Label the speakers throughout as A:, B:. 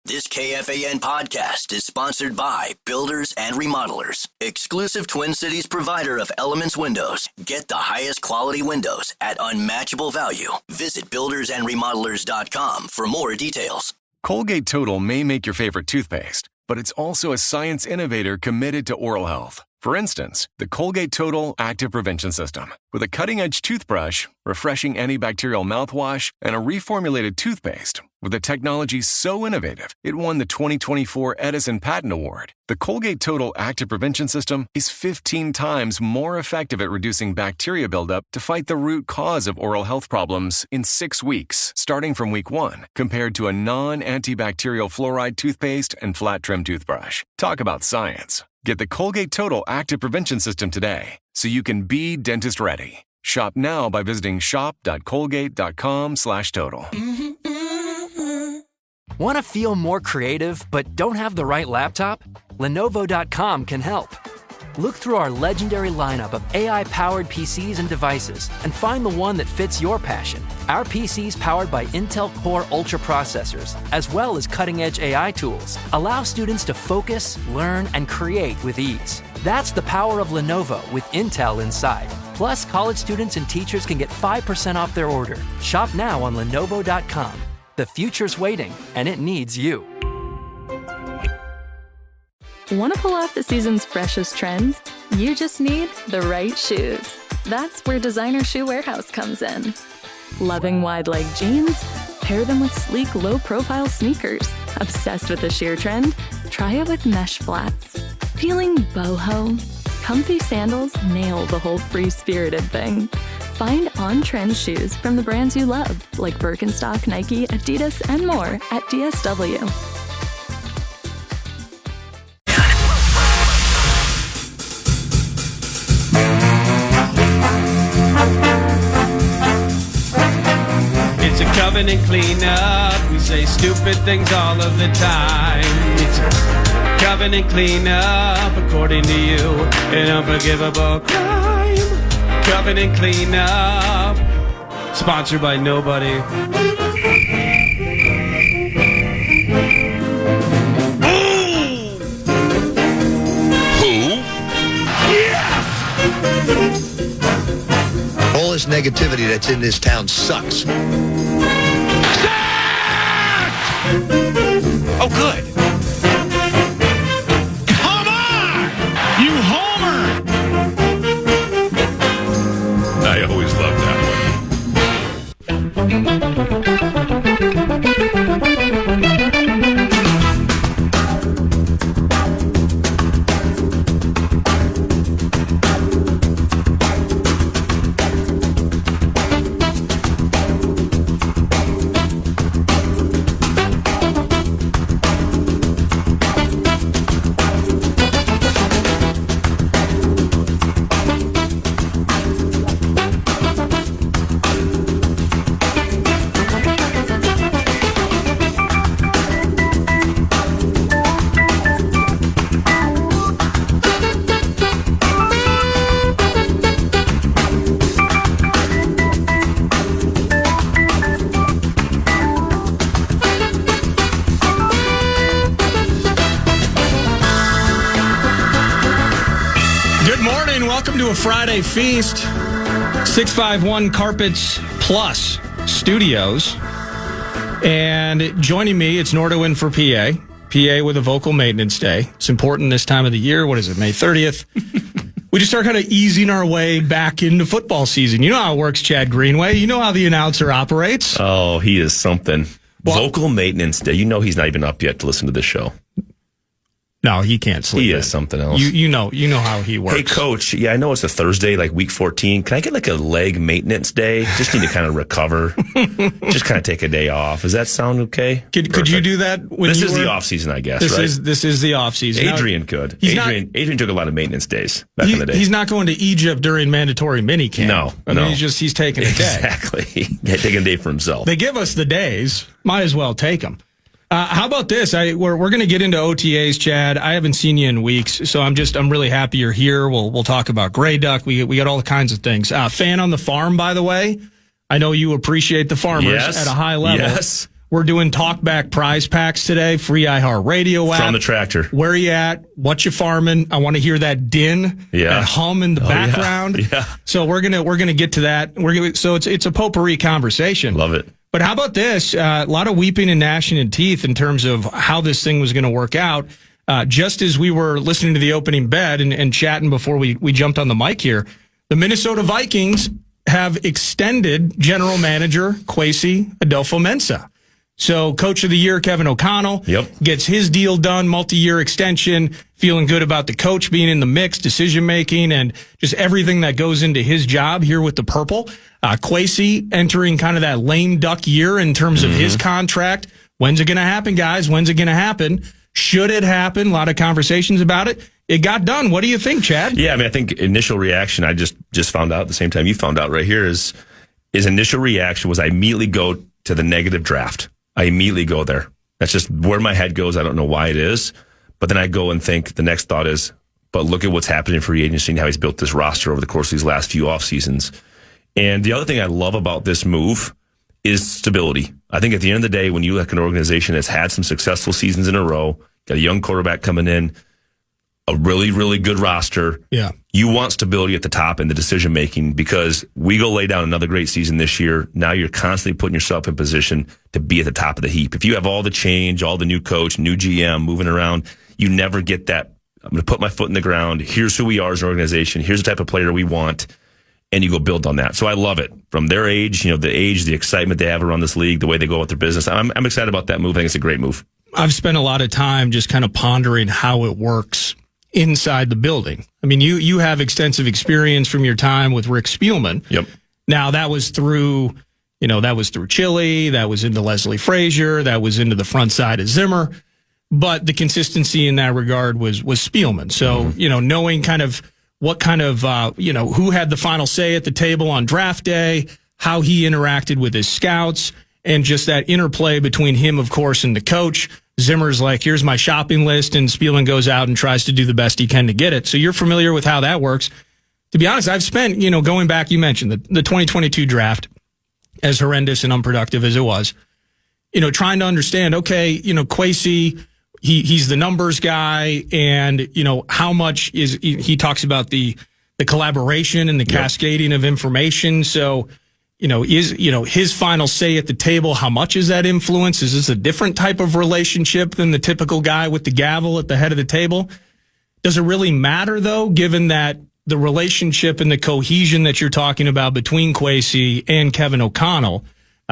A: This KFAN podcast is sponsored by Builders and Remodelers, exclusive Twin Cities provider of Elements Windows. Get the highest quality windows at unmatchable value. Visit buildersandremodelers.com for more details.
B: Colgate Total may make your favorite toothpaste, but it's also a science innovator committed to oral health. For instance, the Colgate Total Active Prevention System. With a cutting-edge toothbrush, refreshing antibacterial mouthwash, and a reformulated toothpaste. With a technology so innovative, it won the 2024 Edison Patent Award. The Colgate Total Active Prevention System is 15 times more effective at reducing bacteria buildup to fight the root cause of oral health problems in 6 weeks, starting from week 1, compared to a non-antibacterial fluoride toothpaste and flat trim toothbrush. Talk about science. Get the Colgate Total Active Prevention System today so you can be dentist ready. Shop now by visiting shop.colgate.com/total.
C: Want to feel more creative but don't have the right laptop? Lenovo.com can help. Look through our legendary lineup of AI-powered PCs and devices and find the one that fits your passion. Our PCs powered by Intel Core Ultra processors, as well as cutting-edge AI tools, allow students to focus, learn, and create with ease. That's the power of Lenovo with Intel inside. Plus, college students and teachers can get 5% off their order. Shop now on Lenovo.com. The future's waiting, and it needs you.
D: Want to pull off the season's freshest trends? You just need the right shoes. That's where Designer Shoe Warehouse comes in. Loving wide-leg jeans? Pair them with sleek, low-profile sneakers. Obsessed with the sheer trend? Try it with mesh flats. Feeling boho? Comfy sandals nail the whole free-spirited thing. Find on-trend shoes from the brands you love, like Birkenstock, Nike, Adidas, and more at DSW.
E: It's a covenant cleanup. We say stupid things all of the time. It's a covenant cleanup, according to you, an unforgivable crime. Covenant cleanup, sponsored by nobody.
F: Who? Yes!
G: All this negativity that's in this town sucks.
F: Oh, good. Come on! You homer! I always loved that
E: Friday Feast, 651 Carpets Plus Studios. And joining me, it's Nordo in for PA with a vocal maintenance day. It's important this time of the year. What is it, May 30th? We just start kind of easing our way back into football season. You know how it works, Chad Greenway. You know how the announcer operates.
H: Oh, he is something. Well, vocal maintenance day. You know he's not even up yet to listen to this show.
E: No, he can't sleep.
H: He is something else.
E: You know how he works.
H: Hey, Coach. Yeah, I know it's a Thursday, like week 14. Can I get like a leg maintenance day? Just need to kind of recover. Just kind of take a day off. Does that sound okay?
E: Could you do that?
H: This is the off season, I guess.
E: This is the off season.
H: Adrian could. Adrian took a lot of maintenance days back in the day.
E: He's not going to Egypt during mandatory minicamp.
H: No,
E: I mean, he's taking a day.
H: Exactly. Taking a day for himself.
E: They give us the days. Might as well take them. How about this? We're going to get into OTAs, Chad. I haven't seen you in weeks, so I'm really happy you're here. We'll talk about Gray Duck. We got all kinds of things. Fan on the farm, by the way. I know you appreciate the farmers at a high level.
H: Yes.
E: We're doing talkback prize packs today, free iHeartRadio app.
H: From the tractor.
E: Where are you at? What you farming? I want to hear that din, that hum in the background.
H: Yeah.
E: So we're gonna get to that. So it's a potpourri conversation.
H: Love it.
E: But how about this? A lot of weeping and gnashing of teeth in terms of how this thing was going to work out. Just as we were listening to the opening bed and chatting before we jumped on the mic here, the Minnesota Vikings have extended general manager Kwesi Adolfo-Mensah. So coach of the year, Kevin O'Connell, gets his deal done, multi-year extension, feeling good about the coach being in the mix, decision-making, and just everything that goes into his job here with the Purple. Kwesi entering kind of that lame duck year in terms of his contract. When's it going to happen, guys? When's it going to happen? Should it happen? A lot of conversations about it. It got done. What do you think, Chad?
H: Yeah, I mean, I think initial reaction, I just found out at the same time you found out right here, is initial reaction was I immediately go to the negative draft. I immediately go there. That's just where my head goes. I don't know why it is. But then I go and think the next thought is, but look at what's happening in free agency and how he's built this roster over the course of these last few off seasons. And the other thing I love about this move is stability. I think at the end of the day, when you look at an organization that's had some successful seasons in a row, got a young quarterback coming in, a really, really good roster.
E: Yeah.
H: You want stability at the top in the decision making because we go lay down another great season this year. Now you're constantly putting yourself in position to be at the top of the heap. If you have all the change, all the new coach, new GM moving around, you never get that. I'm going to put my foot in the ground. Here's who we are as an organization. Here's the type of player we want. And you go build on that. So I love it. From their age, the excitement they have around this league, the way they go with their business. I'm excited about that move. I think it's a great move.
E: I've spent a lot of time just kind of pondering how it works inside the building. I mean, you have extensive experience from your time with Rick Spielman.
H: Yep.
E: Now that was through Chile, that was into Leslie Frazier, that was into the front side of Zimmer, but the consistency in that regard was Spielman. So, knowing kind of what kind of, who had the final say at the table on draft day, how he interacted with his scouts, and just that interplay between him, of course, and the coach. Zimmer's like, here's my shopping list, and Spielman goes out and tries to do the best he can to get it. So you're familiar with how that works. To be honest, I've spent, going back, you mentioned the 2022 draft, as horrendous and unproductive as it was, trying to understand, okay, Kwesi, he's the numbers guy, and, how much he talks about the collaboration and the cascading of information. So, his final say at the table, how much is that influence? Is this a different type of relationship than the typical guy with the gavel at the head of the table? Does it really matter, though, given that the relationship and the cohesion that you're talking about between Kwesi and Kevin O'Connell,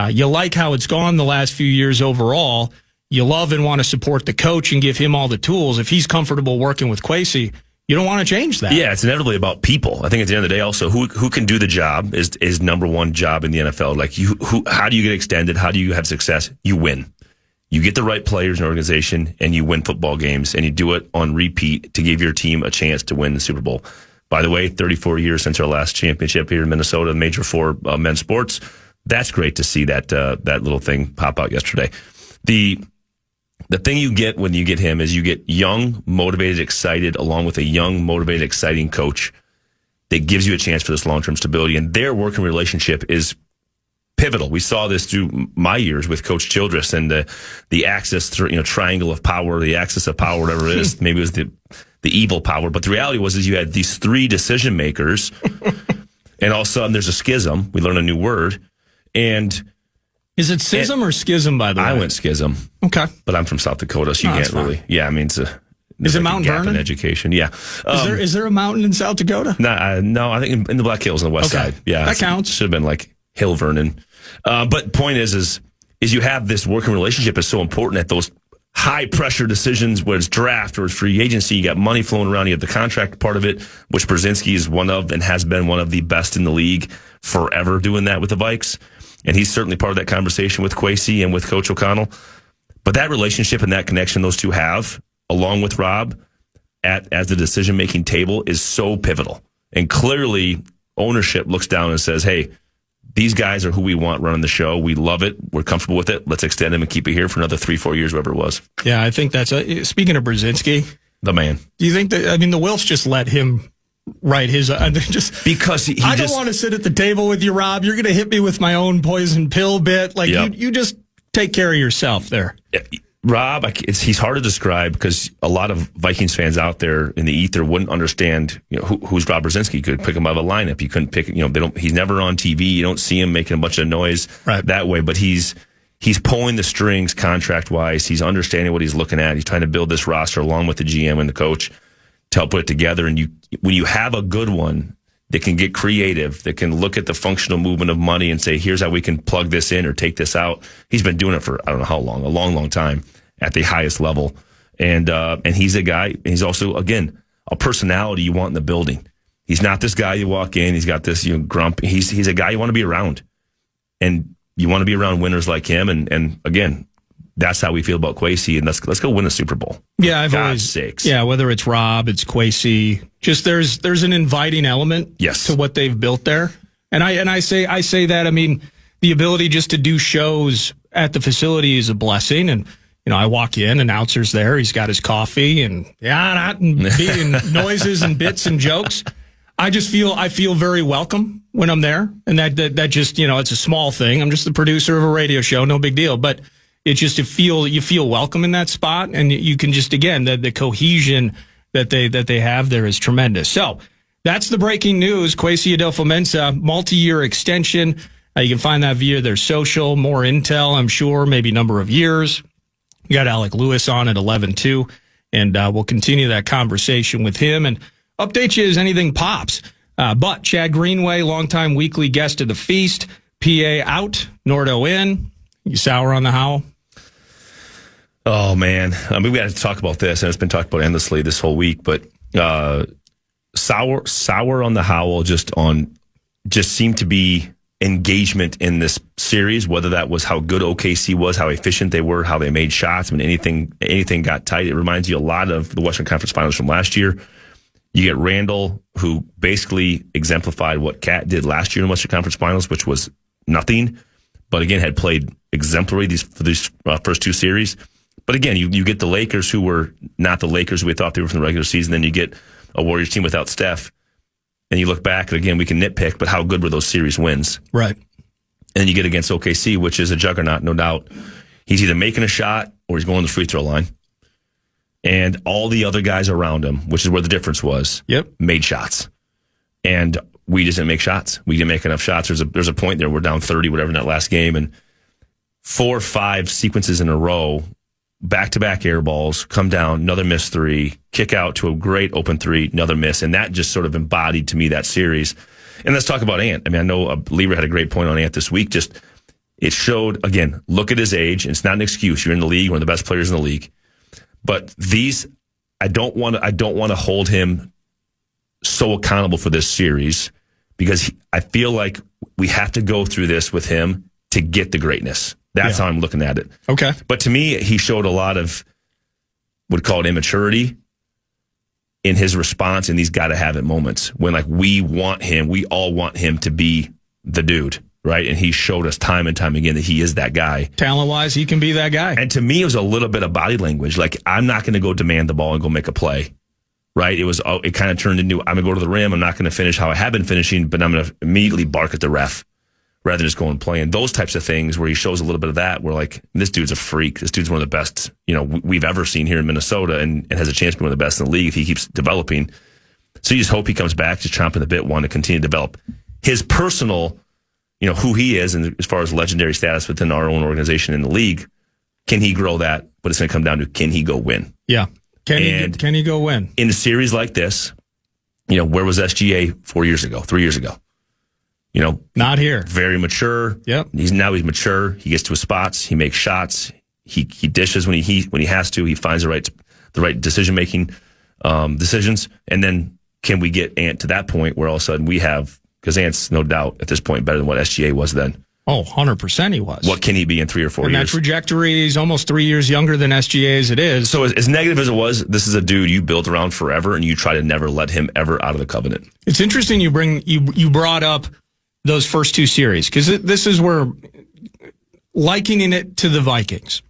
E: you like how it's gone the last few years overall. You love and want to support the coach and give him all the tools. If he's comfortable working with Kwesi, you don't want to change that.
H: Yeah, it's inevitably about people. I think at the end of the day, also, who can do the job is number one job in the NFL. Like, how do you get extended? How do you have success? You win. You get the right players in an organization, and you win football games, and you do it on repeat to give your team a chance to win the Super Bowl. By the way, 34 years since our last championship here in Minnesota, Major 4 men's sports. That's great to see that little thing pop out yesterday. The thing you get when you get him is you get young, motivated, excited, along with a young, motivated, exciting coach that gives you a chance for this long-term stability. And their working relationship is pivotal. We saw this through my years with Coach Childress and the axis, triangle of power, the axis of power, whatever it is. Maybe it was the evil power. But the reality was you had these three decision makers, and all of a sudden there's a schism. We learn a new word. And
E: is it schism or schism, by the way?
H: I went schism.
E: Okay.
H: But I'm from South Dakota, so you can't really. Yeah, I mean,
E: is it Mount Vernon?
H: In education, yeah.
E: Is there a mountain in South Dakota?
H: No, I think in the Black Hills on the west side. Yeah,
E: that counts.
H: Should have been like Hill Vernon. But point is you have this working relationship is so important at those high pressure decisions, whether it's draft or it's free agency. You got money flowing around. You have the contract part of it, which Brzezinski is one of and has been one of the best in the league forever doing that with the Vikes. And he's certainly part of that conversation with Kwesi and with Coach O'Connell. But that relationship and that connection those two have, along with Rob, as the decision-making table, is so pivotal. And clearly, ownership looks down and says, hey, these guys are who we want running the show. We love it. We're comfortable with it. Let's extend them and keep it here for another 3-4 years, whatever it was.
E: Yeah, I think that's speaking of Brzezinski.
H: The man.
E: Do you think that, the Wilfs just let him write his
H: because he
E: I don't want to sit at the table with you, Rob. You're going to hit me with my own poison pill bit. Like you just take care of yourself there.
H: Rob, he's hard to describe because a lot of Vikings fans out there in the ether wouldn't understand, who's Rob Brzezinski. You could pick him out of a lineup. You couldn't pick, he's never on TV. You don't see him making a bunch of noise that way, but he's pulling the strings contract wise. He's understanding what he's looking at. He's trying to build this roster along with the GM and the coach to help put it together. And when you have a good one that can get creative, that can look at the functional movement of money and say, here's how we can plug this in or take this out. He's been doing it for, I don't know how long, a long, long time at the highest level. And he's a guy, and he's also, again, a personality you want in the building. He's not this guy you walk in, he's got this grump. He's a guy you want to be around. And you want to be around winners like him. And again, that's how we feel about Kwesi. And let's go win a Super Bowl.
E: Yeah,
H: God's sakes.
E: Yeah, whether it's Rob, it's Kwesi, just there's an inviting element to what they've built there. And I say that, I mean, the ability just to do shows at the facility is a blessing. And I walk in, announcer's there, he's got his coffee and noises and bits and jokes. I feel very welcome when I'm there. And that just, it's a small thing. I'm just the producer of a radio show, no big deal. But it's just you feel welcome in that spot, and you can just, again, the cohesion that they have there is tremendous. So that's the breaking news. Kwesi Adolfo-Mensah, multi-year extension. You can find that via their social. More intel, I'm sure, maybe number of years. You got Alec Lewis on at 11-2, and we'll continue that conversation with him and update you as anything pops. But Chad Greenway, longtime weekly guest of the feast, PA out, Nordo in. You sour on the Howell?
H: Oh, man. I mean, we got to talk about this, and it's been talked about endlessly this whole week, but sour on the Howell just seemed to be engagement in this series, whether that was how good OKC was, how efficient they were, how they made shots. I mean, anything got tight. It reminds you a lot of the Western Conference Finals from last year. You get Randall, who basically exemplified what Cat did last year in the Western Conference Finals, which was nothing, but again, had played exemplary for these first two series. But again, you get the Lakers, who were not the Lakers we thought they were from the regular season. Then you get a Warriors team without Steph. And you look back, and again, we can nitpick, but how good were those series wins?
E: Right.
H: And you get against OKC, which is a juggernaut, no doubt. He's either making a shot or he's going to the free throw line. And all the other guys around him, which is where the difference was, made shots. And we just didn't make shots. We didn't make enough shots. There's a point there, we're down 30, whatever, in that last game. And 4 or 5 sequences in a row, back-to-back air balls, come down, another missed 3, kick out to a great open 3, another miss. And that just sort of embodied to me that series. And let's talk about Ant. I mean, I know Lieber had a great point on Ant this week. Just, it showed, again, look at his age. It's not an excuse. You're in the league, one of the best players in the league. But I don't want to hold him so accountable for this series, because I feel like we have to go through this with him to get the greatness. That's how I'm looking at it.
E: Okay.
H: But to me, he showed a lot of, would call it immaturity in his response in these gotta-have-it moments when, we all want him to be the dude, right? And he showed us time and time again that he is that guy.
E: Talent-wise, he can be that guy.
H: And to me, it was a little bit of body language. I'm not going to go demand the ball and go make a play, right? It kind of turned into, I'm going to go to the rim. I'm not going to finish how I have been finishing, but I'm going to immediately bark at the ref rather than just go and play. And those types of things where he shows a little bit of that, where this dude's a freak. This dude's one of the best, we've ever seen here in Minnesota, and has a chance to be one of the best in the league if he keeps developing. So you just hope he comes back, just chomping the bit, want to continue to develop his personal, who he is, and as far as legendary status within our own organization in the league. Can he grow that? But it's going to come down to, can he go win?
E: Yeah. Can he go win?
H: In a series like this, where was SGA 4 years ago, 3 years ago?
E: Not here.
H: Very mature.
E: Yep.
H: He's mature. He gets to his spots. He makes shots. He dishes when he has to. He finds the right decision making decisions. And then can we get Ant to that point where all of a sudden we have, because Ant's no doubt at this point better than what SGA was then.
E: Oh, 100% he was.
H: What can he be in 3 or 4 years?
E: And that trajectory, he's almost 3 years younger than SGA as it is.
H: So as negative as it was, this is a dude you built around forever, and you try to never let him ever out of the covenant.
E: It's interesting you brought up those first 2 series, because this is where likening it to the Vikings.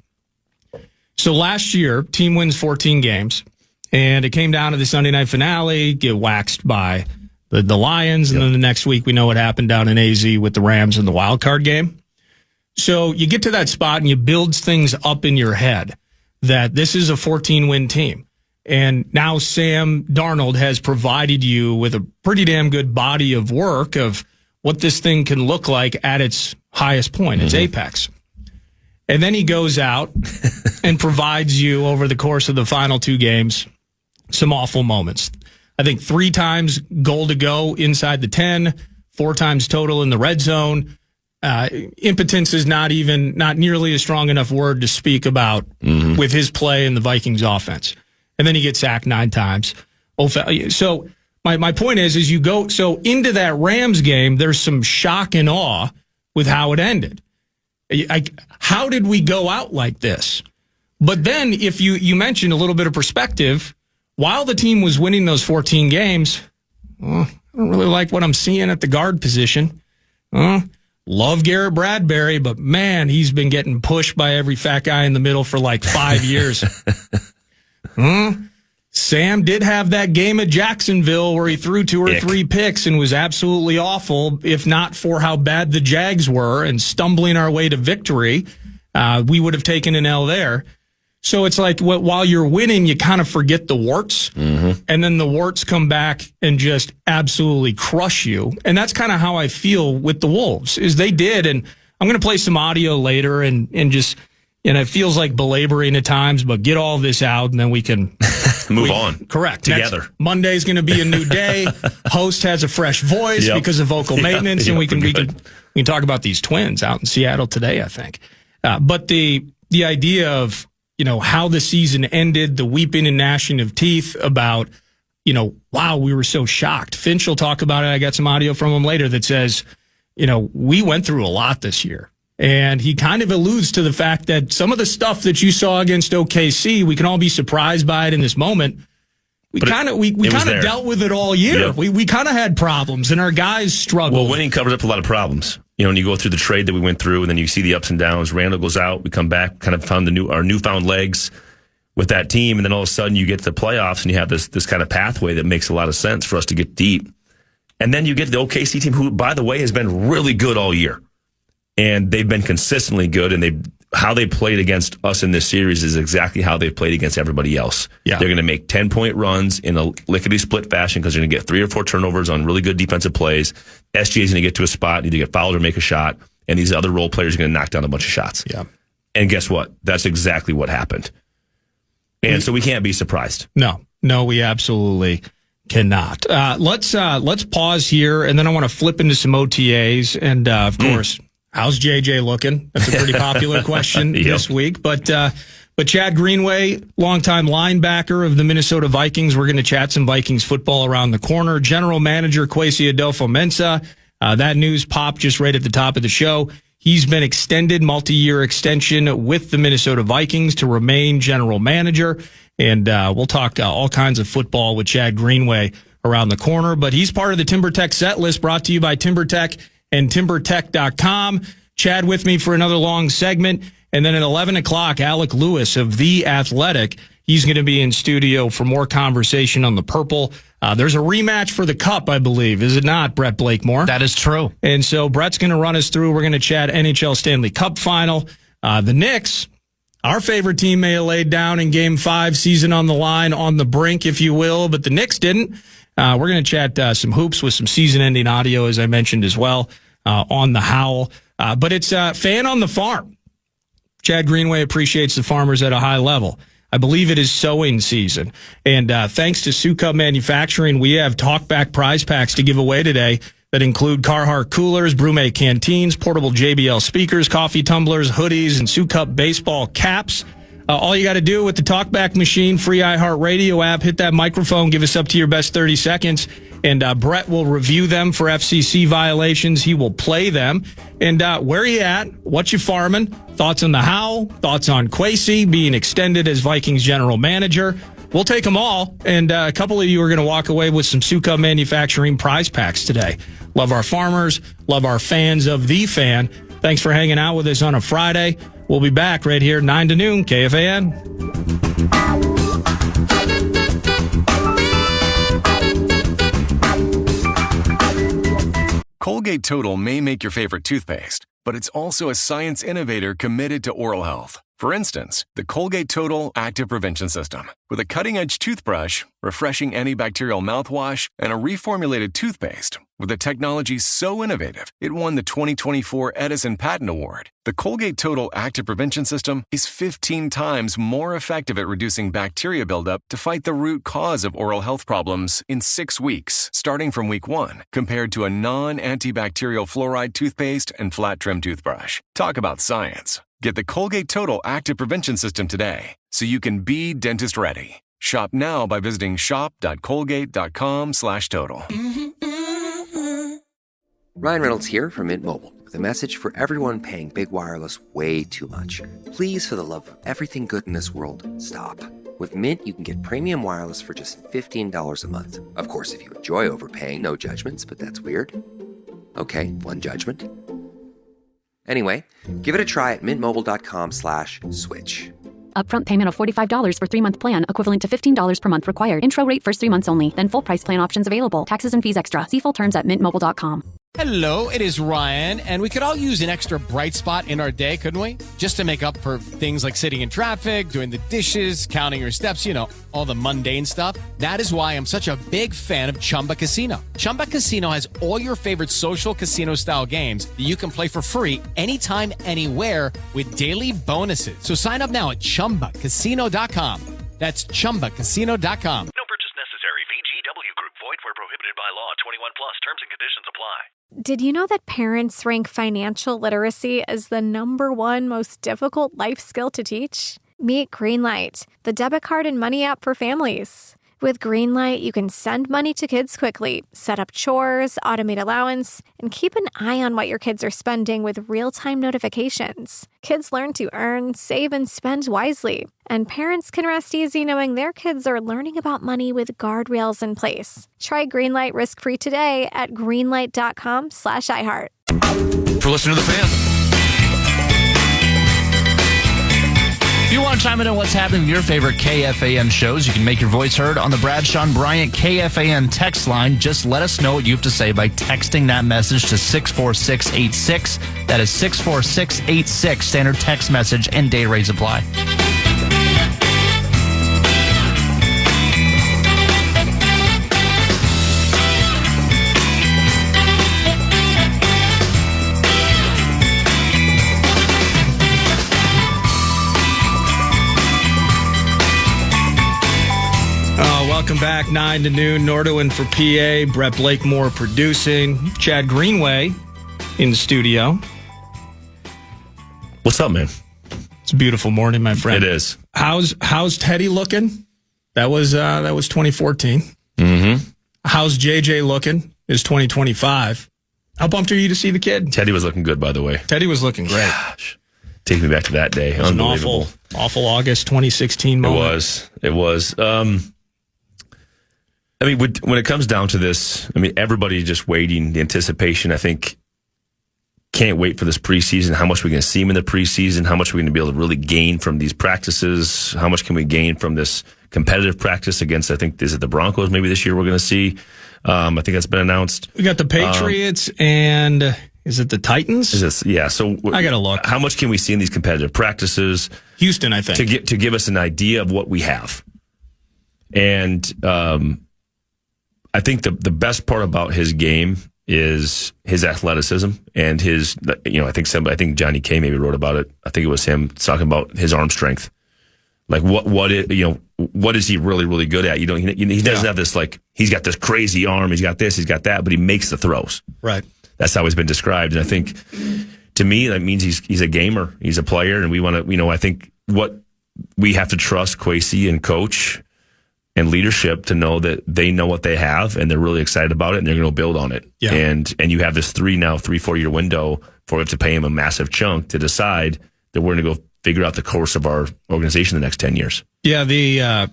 E: So last year, team wins 14 games, and it came down to the Sunday night finale, get waxed by the Lions, and then the next week we know what happened down in AZ with the Rams in the wild card game. So you get to that spot and you build things up in your head that this is a 14-win team. And now Sam Darnold has provided you with a pretty damn good body of work of what this thing can look like at its highest point, its apex. And then he goes out and provides you over the course of the final 2 games some awful moments. I think 3 times goal to go inside the 10, 4 times total in the red zone. Impotence is not nearly a strong enough word to speak about with his play in the Vikings offense. And then he gets sacked 9 times. So my point is you go into that Rams game, there's some shock and awe with how it ended. How did we go out like this? But then if you mentioned a little bit of perspective, while the team was winning those 14 games, I don't really like what I'm seeing at the guard position. Love Garrett Bradbury, but man, he's been getting pushed by every fat guy in the middle for like 5 years. Sam did have that game at Jacksonville where he threw 2 or 3 picks and was absolutely awful. If not for how bad the Jags were and stumbling our way to victory, we would have taken an L there. So it's like while you're winning, you kind of forget the warts, and then the warts come back and just absolutely crush you. And that's kind of how I feel with the Wolves, is they did. And I'm going to play some audio later and just, it feels like belaboring at times, but get all this out and then we can
H: move on.
E: Correct.
H: Together.
E: Monday's going to be a new day. Host has a fresh voice because of vocal maintenance, and we can talk about these Twins out in Seattle today, I think. But the idea of, how the season ended, the weeping and gnashing of teeth about, wow, we were so shocked. Finch will talk about it. I got some audio from him later that says, we went through a lot this year. And he kind of alludes to the fact that some of the stuff that you saw against OKC, we can all be surprised by it in this moment. We kind of dealt with it all year.
H: Yep.
E: We kind of had problems, and our guys struggled.
H: Well, winning covers up a lot of problems. When you go through the trade that we went through, and then you see the ups and downs. Randall goes out, we come back, kind of found our newfound legs with that team, and then all of a sudden you get to the playoffs, and you have this kind of pathway that makes a lot of sense for us to get deep. And then you get the OKC team, who, by the way, has been really good all year. And they've been consistently good, and how they played against us in this series is exactly how they played against everybody else. Yeah. They're going to make 10-point runs in a lickety-split fashion because they're going to get 3 or 4 turnovers on really good defensive plays. SGA is going to get to a spot, either get fouled or make a shot, and these other role players are going to knock down a bunch of shots. Yeah. And guess what? That's exactly what happened. And so we can't be surprised.
E: No, we absolutely cannot. Let's pause here, and then I want to flip into some OTAs, and of course, how's JJ looking? That's a pretty popular question this week. But Chad Greenway, longtime linebacker of the Minnesota Vikings. We're going to chat some Vikings football around the corner. General manager Kwesi Adolfo-Mensah. That news popped just right at the top of the show. He's been extended, multi-year extension with the Minnesota Vikings to remain general manager. And we'll talk all kinds of football with Chad Greenway around the corner. But he's part of the TimberTech set list brought to you by TimberTech and TimberTech.com. Chad with me for another long segment. And then at 11 o'clock, Alec Lewis of The Athletic. He's going to be in studio for more conversation on the purple. There's a rematch for the Cup, I believe. Is it not, Brett Blakemore?
C: That is true.
E: And so Brett's going to run us through. We're going to chat NHL Stanley Cup final. The Knicks, our favorite team, may have laid down in Game 5, season on the line, on the brink, if you will, but the Knicks didn't. We're going to chat some hoops with some season-ending audio, as I mentioned as well, on the Howl. But it's Fan on the Farm. Chad Greenway appreciates the farmers at a high level. I believe it is sowing season. And thanks to Sukup Manufacturing, we have talkback prize packs to give away today that include Carhartt coolers, Brumé canteens, portable JBL speakers, coffee tumblers, hoodies, and Sukup baseball caps. All you got to do with the TalkBack machine, free iHeartRadio app, hit that microphone, give us up to your best 30 seconds, and Brett will review them for FCC violations. He will play them. And where you at? What you farming? Thoughts on the Howl? Thoughts on Kwesi being extended as Vikings general manager? We'll take them all. And a couple of you are going to walk away with some Sukup Manufacturing prize packs today. Love our farmers. Love our fans of The Fan. Thanks for hanging out with us on a Friday. We'll be back right here 9 to noon, KFAN.
B: Colgate Total may make your favorite toothpaste, but it's also a science innovator committed to oral health. For instance, the Colgate Total Active Prevention System. With a cutting-edge toothbrush, refreshing antibacterial mouthwash, and a reformulated toothpaste, with a technology so innovative, it won the 2024 Edison Patent Award. The Colgate Total Active Prevention System is 15 times more effective at reducing bacteria buildup to fight the root cause of oral health problems in 6 weeks, starting from week 1, compared to a non-antibacterial fluoride toothpaste and flat trim toothbrush. Talk about science. Get the Colgate Total Active Prevention System today so you can be dentist ready. Shop now by visiting shop.colgate.com/total.
I: Ryan Reynolds here from Mint Mobile with a message for everyone paying big wireless way too much. Please, for the love of everything good in this world, stop. With Mint, you can get premium wireless for just $15 a month. Of course, if you enjoy overpaying, no judgments, but that's weird. Okay, one judgment. Anyway, give it a try at mintmobile.com/switch.
J: Upfront payment of $45 for 3-month plan, equivalent to $15 per month required. Intro rate first 3 months only, then full price plan options available. Taxes and fees extra. See full terms at mintmobile.com.
K: Hello, it is Ryan, and we could all use an extra bright spot in our day, couldn't we? Just to make up for things like sitting in traffic, doing the dishes, counting your steps, you know, all the mundane stuff. That is why I'm such a big fan of Chumba Casino. Chumba Casino has all your favorite social casino-style games that you can play for free anytime, anywhere with daily bonuses. So sign up now at ChumbaCasino.com. That's ChumbaCasino.com.
L: No purchase necessary. VGW Group. Void where prohibited by law. 21 plus. Terms and conditions apply.
M: Did you know that parents rank financial literacy as the #1 most difficult life skill to teach? Meet Greenlight, the debit card and money app for families. With Greenlight, you can send money to kids quickly, set up chores, automate allowance, and keep an eye on what your kids are spending with real-time notifications. Kids learn to earn, save, and spend wisely. And parents can rest easy knowing their kids are learning about money with guardrails in place. Try Greenlight risk-free today at greenlight.com/iHeart.
F: For listening to The Fan.
N: If you want to chime in on what's happening with your favorite KFAN shows, you can make your voice heard on the Brad Sean Bryant KFAN text line. Just let us know what you have to say by texting that message to 64686. That is 64686. Standard text message and data rates apply.
E: Welcome back, 9 to noon. Nordo in for PA. Brett Blakemore producing. Chad Greenway in the studio.
H: What's up, man?
E: It's a beautiful morning, my friend.
H: It is.
E: How's Teddy looking? That was 2014.
H: Mm-hmm.
E: How's JJ looking? Is 2025. How pumped are you to see the kid?
H: Teddy was looking good, by the way.
E: Teddy was looking great.
H: Gosh. Take me back to that day.
E: It was
H: Unbelievable.
E: an awful August 2016 moment.
H: It was. I mean, when it comes down to this, I mean, everybody just waiting, the anticipation, I think, can't wait for this preseason, how much we're going to see him in the preseason, how much we're going to be able to really gain from these practices, how much can we gain from this competitive practice against, I think, is it the Broncos maybe this year we're going to see? I think that's been announced.
E: We got the Patriots and is it the Titans?
H: So
E: I got to look.
H: How much can we see in these competitive practices?
E: Houston, I think.
H: To give us an idea of what we have. And I think the best part about his game is his athleticism and his, I think Johnny K maybe wrote about it. I think it was him talking about his arm strength. Like what is he really, really good at? He doesn't have this, like, he's got this crazy arm, he's got this, he's got that, but he makes the throws.
E: Right.
H: That's how he's been described. And I think, to me, that means he's a gamer, he's a player, and we want to, I think what we have to trust Kwesi and coach and leadership to know that they know what they have and they're really excited about it and they're going to build on it.
E: Yeah.
H: And you have this 3-4 year window for him to pay him a massive chunk to decide that we're going to go figure out the course of our organization the next 10 years. Yeah.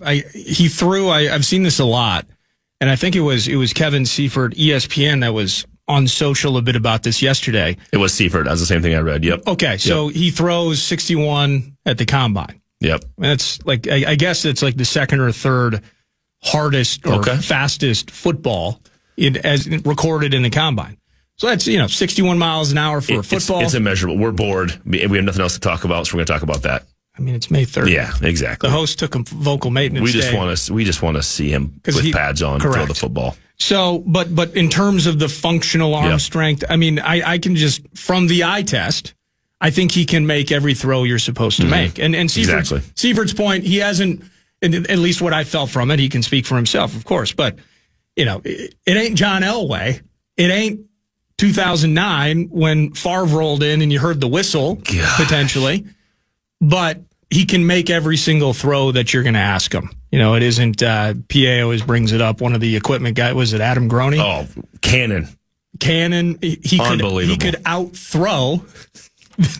E: I've seen this a lot, and I think it was Kevin Seifert, ESPN, that was on social a bit about this yesterday.
H: It was Seifert. That's the same thing I read. Yep.
E: Okay. So he throws 61 at the combine.
H: Yep.
E: That's like, I guess it's like the second or third hardest or fastest football as recorded in the combine. So that's, 61 miles an hour for football.
H: It's immeasurable. We're bored. We have nothing else to talk about, so we're going to talk about that.
E: I mean, it's May 3rd.
H: Yeah, exactly.
E: The host took a vocal maintenance
H: We
E: day.
H: just want to see him with pads on throw the football.
E: So, but in terms of the functional arm strength, I mean, I can just, from the eye test, I think he can make every throw you're supposed to make. And Seifert's point, he hasn't, at least what I felt from it, he can speak for himself, of course, but, it ain't John Elway. It ain't 2009 when Favre rolled in and you heard the whistle, potentially. But he can make every single throw that you're going to ask him. It isn't, PA always brings it up. One of the equipment guys, was it Adam Groney?
H: Oh, cannon.
E: He could out-throw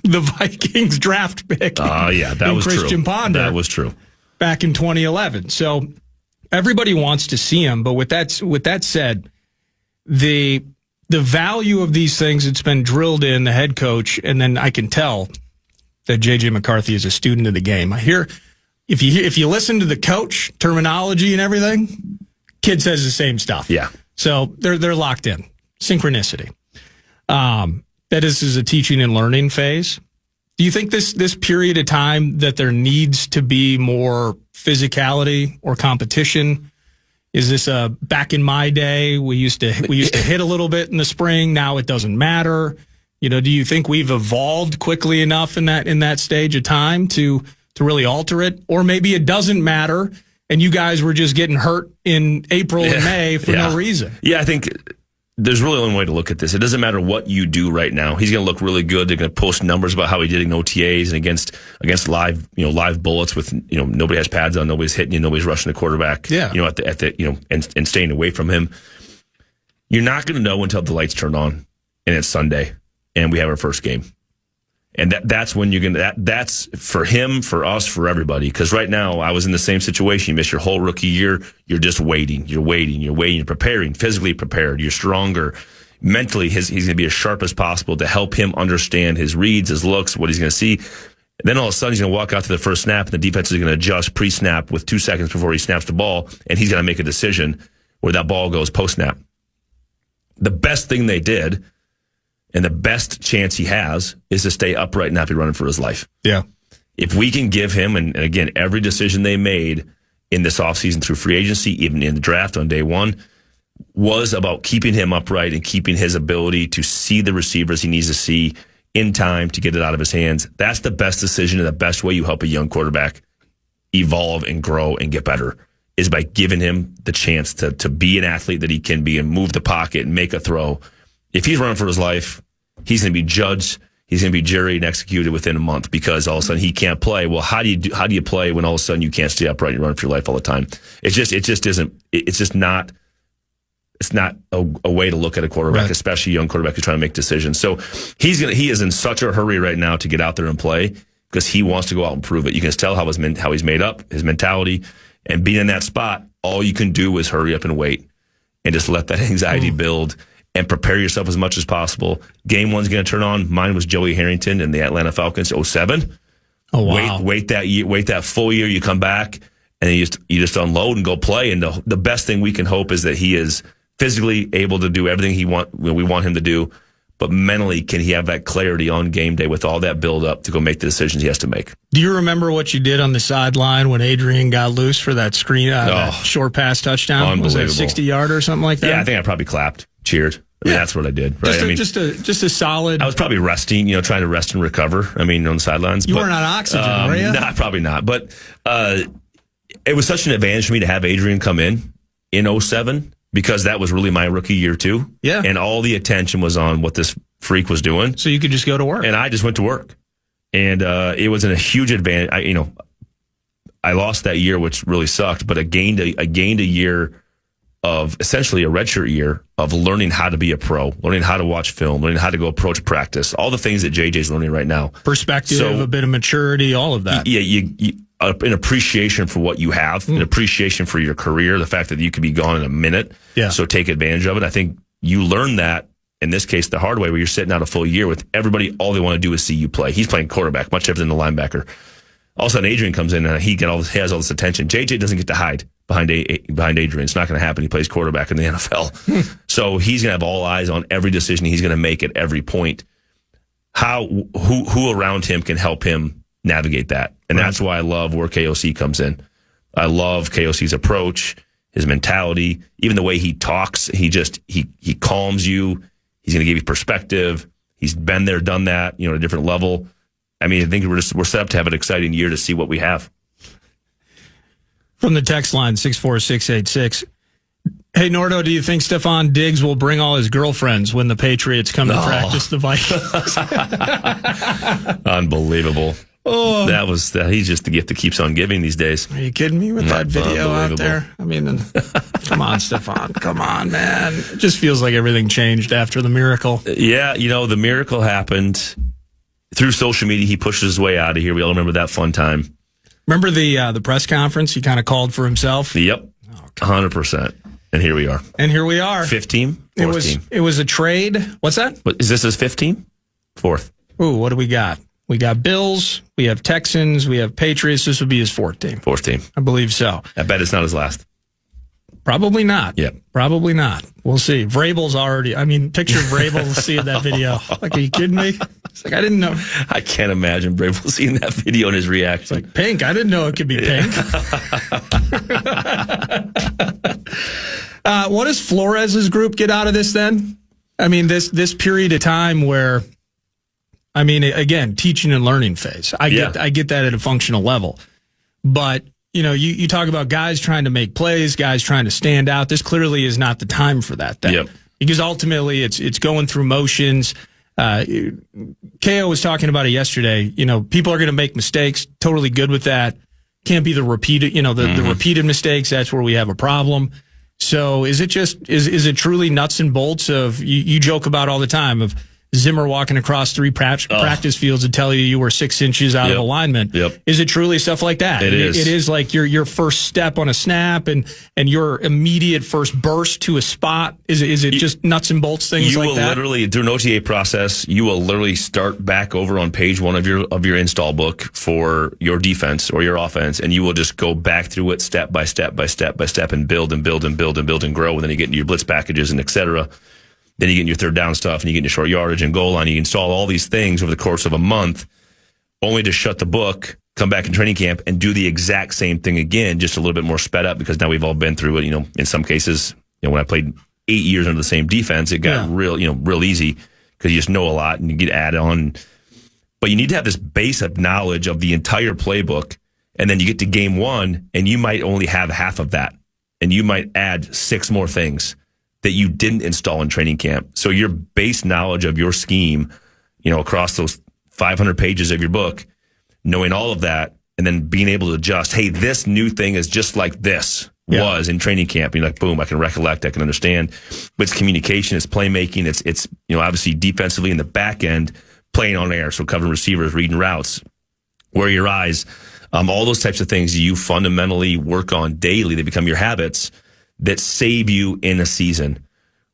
E: the Vikings draft pick.
H: That was
E: Christian
H: true.
E: Ponder.
H: That was true.
E: Back in 2011. So everybody wants to see him. But with that said, the value of these things, it's been drilled in the head coach, and then I can tell that J.J. McCarthy is a student of the game. I hear, if you listen to the coach terminology and everything, kid says the same stuff.
H: Yeah.
E: So they're locked in. Synchronicity. That is a teaching and learning phase. Do you think this period of time that there needs to be more physicality or competition? Is this back in my day, we used to hit a little bit in the spring, now it doesn't matter? Do you think we've evolved quickly enough in that stage of time to really alter it? Or maybe it doesn't matter and you guys were just getting hurt in April and May for no reason?
H: Yeah, I think there's really only one way to look at this. It doesn't matter what you do right now. He's going to look really good. They're going to post numbers about how he did in OTAs and against live bullets with, nobody has pads on, nobody's hitting you, nobody's rushing the quarterback.
E: Yeah.
H: And staying away from him. You're not going to know until the lights turn on and it's Sunday and we have our first game. And that's when you're going to, that's for him, for us, for everybody. Because right now, I was in the same situation. You miss your whole rookie year. You're just waiting. You're preparing, physically prepared. You're stronger. Mentally, he's going to be as sharp as possible to help him understand his reads, his looks, what he's going to see. And then all of a sudden, he's going to walk out to the first snap, and the defense is going to adjust pre-snap with 2 seconds before he snaps the ball, and he's going to make a decision where that ball goes post-snap. The best thing they did, and the best chance he has, is to stay upright and not be running for his life.
E: Yeah.
H: If we can give him, and again, every decision they made in this offseason through free agency, even in the draft on day one, was about keeping him upright and keeping his ability to see the receivers he needs to see in time to get it out of his hands. That's the best decision and the best way you help a young quarterback evolve and grow and get better, is by giving him the chance to be an athlete that he can be and move the pocket and make a throw. If he's running for his life, he's going to be judged. He's going to be juried and executed within a month because all of a sudden he can't play. Well, how do you play when all of a sudden you can't stay upright and you're running for your life all the time? It's not a way to look at a quarterback, right, especially a young quarterback who's trying to make decisions. So he is in such a hurry right now to get out there and play because he wants to go out and prove it. You can tell how he's made up, his mentality, and being in that spot. All you can do is hurry up and wait and just let that anxiety build and prepare yourself as much as possible. Game one's going to turn on. Mine was Joey Harrington and the Atlanta Falcons 2007.
E: Oh, wow.
H: Wait that year, wait that full year. You come back and then you just unload and go play. And the best thing we can hope is that he is physically able to do everything we want him to do, but mentally, can he have that clarity on game day with all that build up to go make the decisions he has to make?
E: Do you remember what you did on the sideline when Adrian got loose for that screen, that short pass touchdown? Was it a 60-yarder or something like that?
H: Yeah, I think I probably clapped, cheered. I mean, that's what I did. Right?
E: Just a solid.
H: I was probably resting, trying to rest and recover. I mean, on the sidelines.
E: You weren't on oxygen, were you?
H: Nah, probably not. But it was such an advantage for me to have Adrian come in 2007 because that was really my rookie year too.
E: Yeah.
H: And all the attention was on what this freak was doing.
E: So you could just go to work.
H: And I just went to work. And it was a huge advantage. I lost that year, which really sucked, but I gained a year of essentially a redshirt year of learning how to be a pro, learning how to watch film, learning how to go approach practice, all the things that JJ's learning right now.
E: Perspective, a bit of maturity, all of that.
H: Yeah, an appreciation for what you have, an appreciation for your career, the fact that you could be gone in a minute.
E: Yeah.
H: So take advantage of it. I think you learn that, in this case, the hard way, where you're sitting out a full year with everybody, all they want to do is see you play. He's playing quarterback, much different than the linebacker. All of a sudden, Adrian comes in and he has all this attention. JJ doesn't get to hide. behind Adrian. It's not going to happen. He plays quarterback in the NFL. So he's going to have all eyes on every decision he's going to make at every point. Who around him can help him navigate that? And that's why I love where KOC comes in. I love KOC's approach, his mentality, even the way he talks. He calms you. He's going to give you perspective. He's been there, done that, at a different level. I mean, I think we're set up to have an exciting year to see what we have.
E: From the text line, 64686. Hey, Nordo, do you think Stephon Diggs will bring all his girlfriends when the Patriots come to practice the Vikings?
H: Unbelievable.
E: Oh.
H: He's just the gift that keeps on giving these days.
E: Are you kidding me with that video out there? I mean, come on, Stephon. Come on, man. It just feels like everything changed after the miracle.
H: Yeah, the miracle happened through social media. He pushed his way out of here. We all remember that fun time.
E: Remember the press conference? He kind of called for himself?
H: Yep. 100%. And here we are.
E: 5th
H: team? Fourth team.
E: It was a trade. What's that?
H: Is this his 5th team? 4th.
E: Ooh, what do we got? We got Bills, we have Texans, we have Patriots. This would be his 4th team.
H: 4th team.
E: I believe so.
H: I bet it's not his last.
E: Probably not.
H: Yeah.
E: Probably not. We'll see. Vrabel's already, picture Vrabel seeing that video. Like, are you kidding me? It's like, I didn't know.
H: I can't imagine Vrabel seeing that video and his reaction.
E: It's like, pink. I didn't know it could be pink. What does Flores' group get out of this then? I mean, this period of time where, again, teaching and learning phase. I get that at a functional level. But, you talk about guys trying to make plays, guys trying to stand out. This clearly is not the time for that then.
H: Yep.
E: Because ultimately it's going through motions. KO was talking about it yesterday. People are going to make mistakes. Totally good with that. Can't be the repeated, the repeated mistakes. That's where we have a problem. So is it is it truly nuts and bolts of, you joke about all the time of Zimmer walking across 3 practice fields and tell you were 6 inches out of alignment?
H: Yep.
E: Is it truly stuff like that?
H: It is.
E: It is like your first step on a snap and your immediate first burst to a spot. Is it just nuts and bolts things like that?
H: You will literally, through an OTA process, you will literally start back over on page 1 of your install book for your defense or your offense, and you will just go back through it step by step by step by step and build and build and build and build and grow. And then you get into your blitz packages and et cetera. Then you get in your third down stuff, and you get into short yardage and goal line. You install all these things over the course of a month, only to shut the book, come back in training camp, and do the exact same thing again, just a little bit more sped up, because now we've all been through it. In some cases, when I played 8 years under the same defense, it got real easy because you just know a lot and you get add on. But you need to have this base of knowledge of the entire playbook, and then you get to game 1, and you might only have half of that, and you might add 6 more things that you didn't install in training camp. So your base knowledge of your scheme, across those 500 pages of your book, knowing all of that, and then being able to adjust, hey, this new thing is just like this was in training camp. You're like, boom, I can recollect, I can understand. But it's communication, it's playmaking, it's obviously defensively in the back end, playing on air, so covering receivers, reading routes, where your eyes, all those types of things you fundamentally work on daily. They become your habits that save you in a season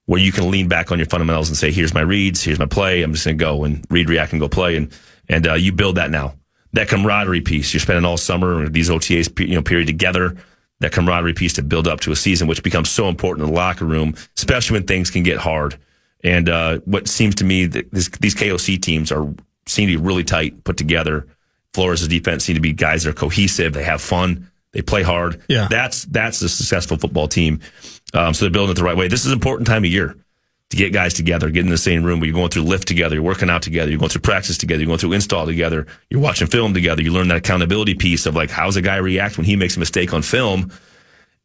H: where you can lean back on your fundamentals and say, here's my reads, here's my play, I'm just going to go and read, react, and go play. And you build that now. That camaraderie piece, you're spending all summer or these OTAs period together, that camaraderie piece to build up to a season, which becomes so important in the locker room, especially when things can get hard. And what seems to me that these KOC teams seem to be really tight, put together. Flores' defense seem to be guys that are cohesive, they have fun, they play hard.
E: Yeah.
H: That's a successful football team. So they're building it the right way. This is an important time of year to get guys together, get in the same room where you're going through lift together, you're working out together, you're going through practice together, you're going through install together, you're watching film together, you learn that accountability piece of like, how's a guy react when he makes a mistake on film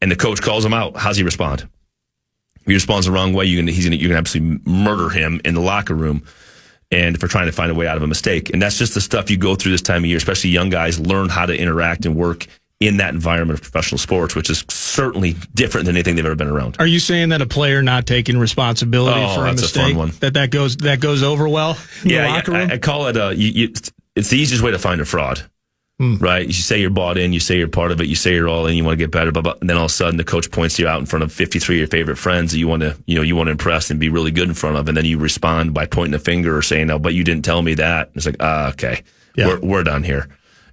H: and the coach calls him out? How's he respond? If he responds the wrong way, you're gonna absolutely murder him in the locker room. And for trying to find a way out of a mistake. And that's just the stuff you go through this time of year, especially young guys learn how to interact and work in that environment of professional sports, which is certainly different than anything they've ever been around.
E: Are you saying that a player not taking responsibility for a mistake,
H: a fun one.
E: that goes over well in the locker room?
H: I call it it's the easiest way to find a fraud, right? You say you're bought in, you say you're part of it, you say you're all in, you want to get better, and then all of a sudden the coach points you out in front of 53 of your favorite friends that you want to impress and be really good in front of, and then you respond by pointing a finger or saying, "No, but you didn't tell me that." And it's like, okay, we're done here.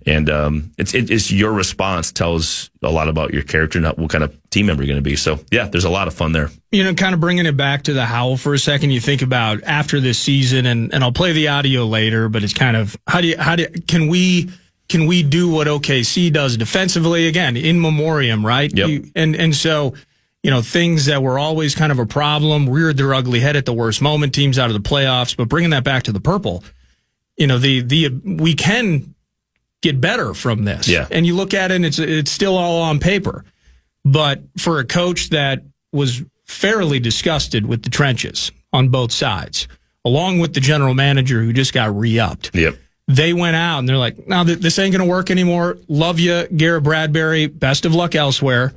H: And it's your response tells a lot about your character and what kind of team member you're going to be. So, yeah, there's a lot of fun there.
E: Kind of bringing it back to the Howell for a second, you think about after this season, and I'll play the audio later, but it's kind of, can we do what OKC does defensively? Again, in memoriam, right?
H: Yep.
E: And so, things that were always kind of a problem, reared their ugly head at the worst moment, teams out of the playoffs, but bringing that back to the purple, we can get better from this.
H: Yeah.
E: And you look at it and it's still all on paper. But for a coach that was fairly disgusted with the trenches on both sides, along with the general manager who just got re-upped.
H: Yep.
E: They went out and they're like, no, this ain't going to work anymore. Love you, Garrett Bradbury. Best of luck elsewhere.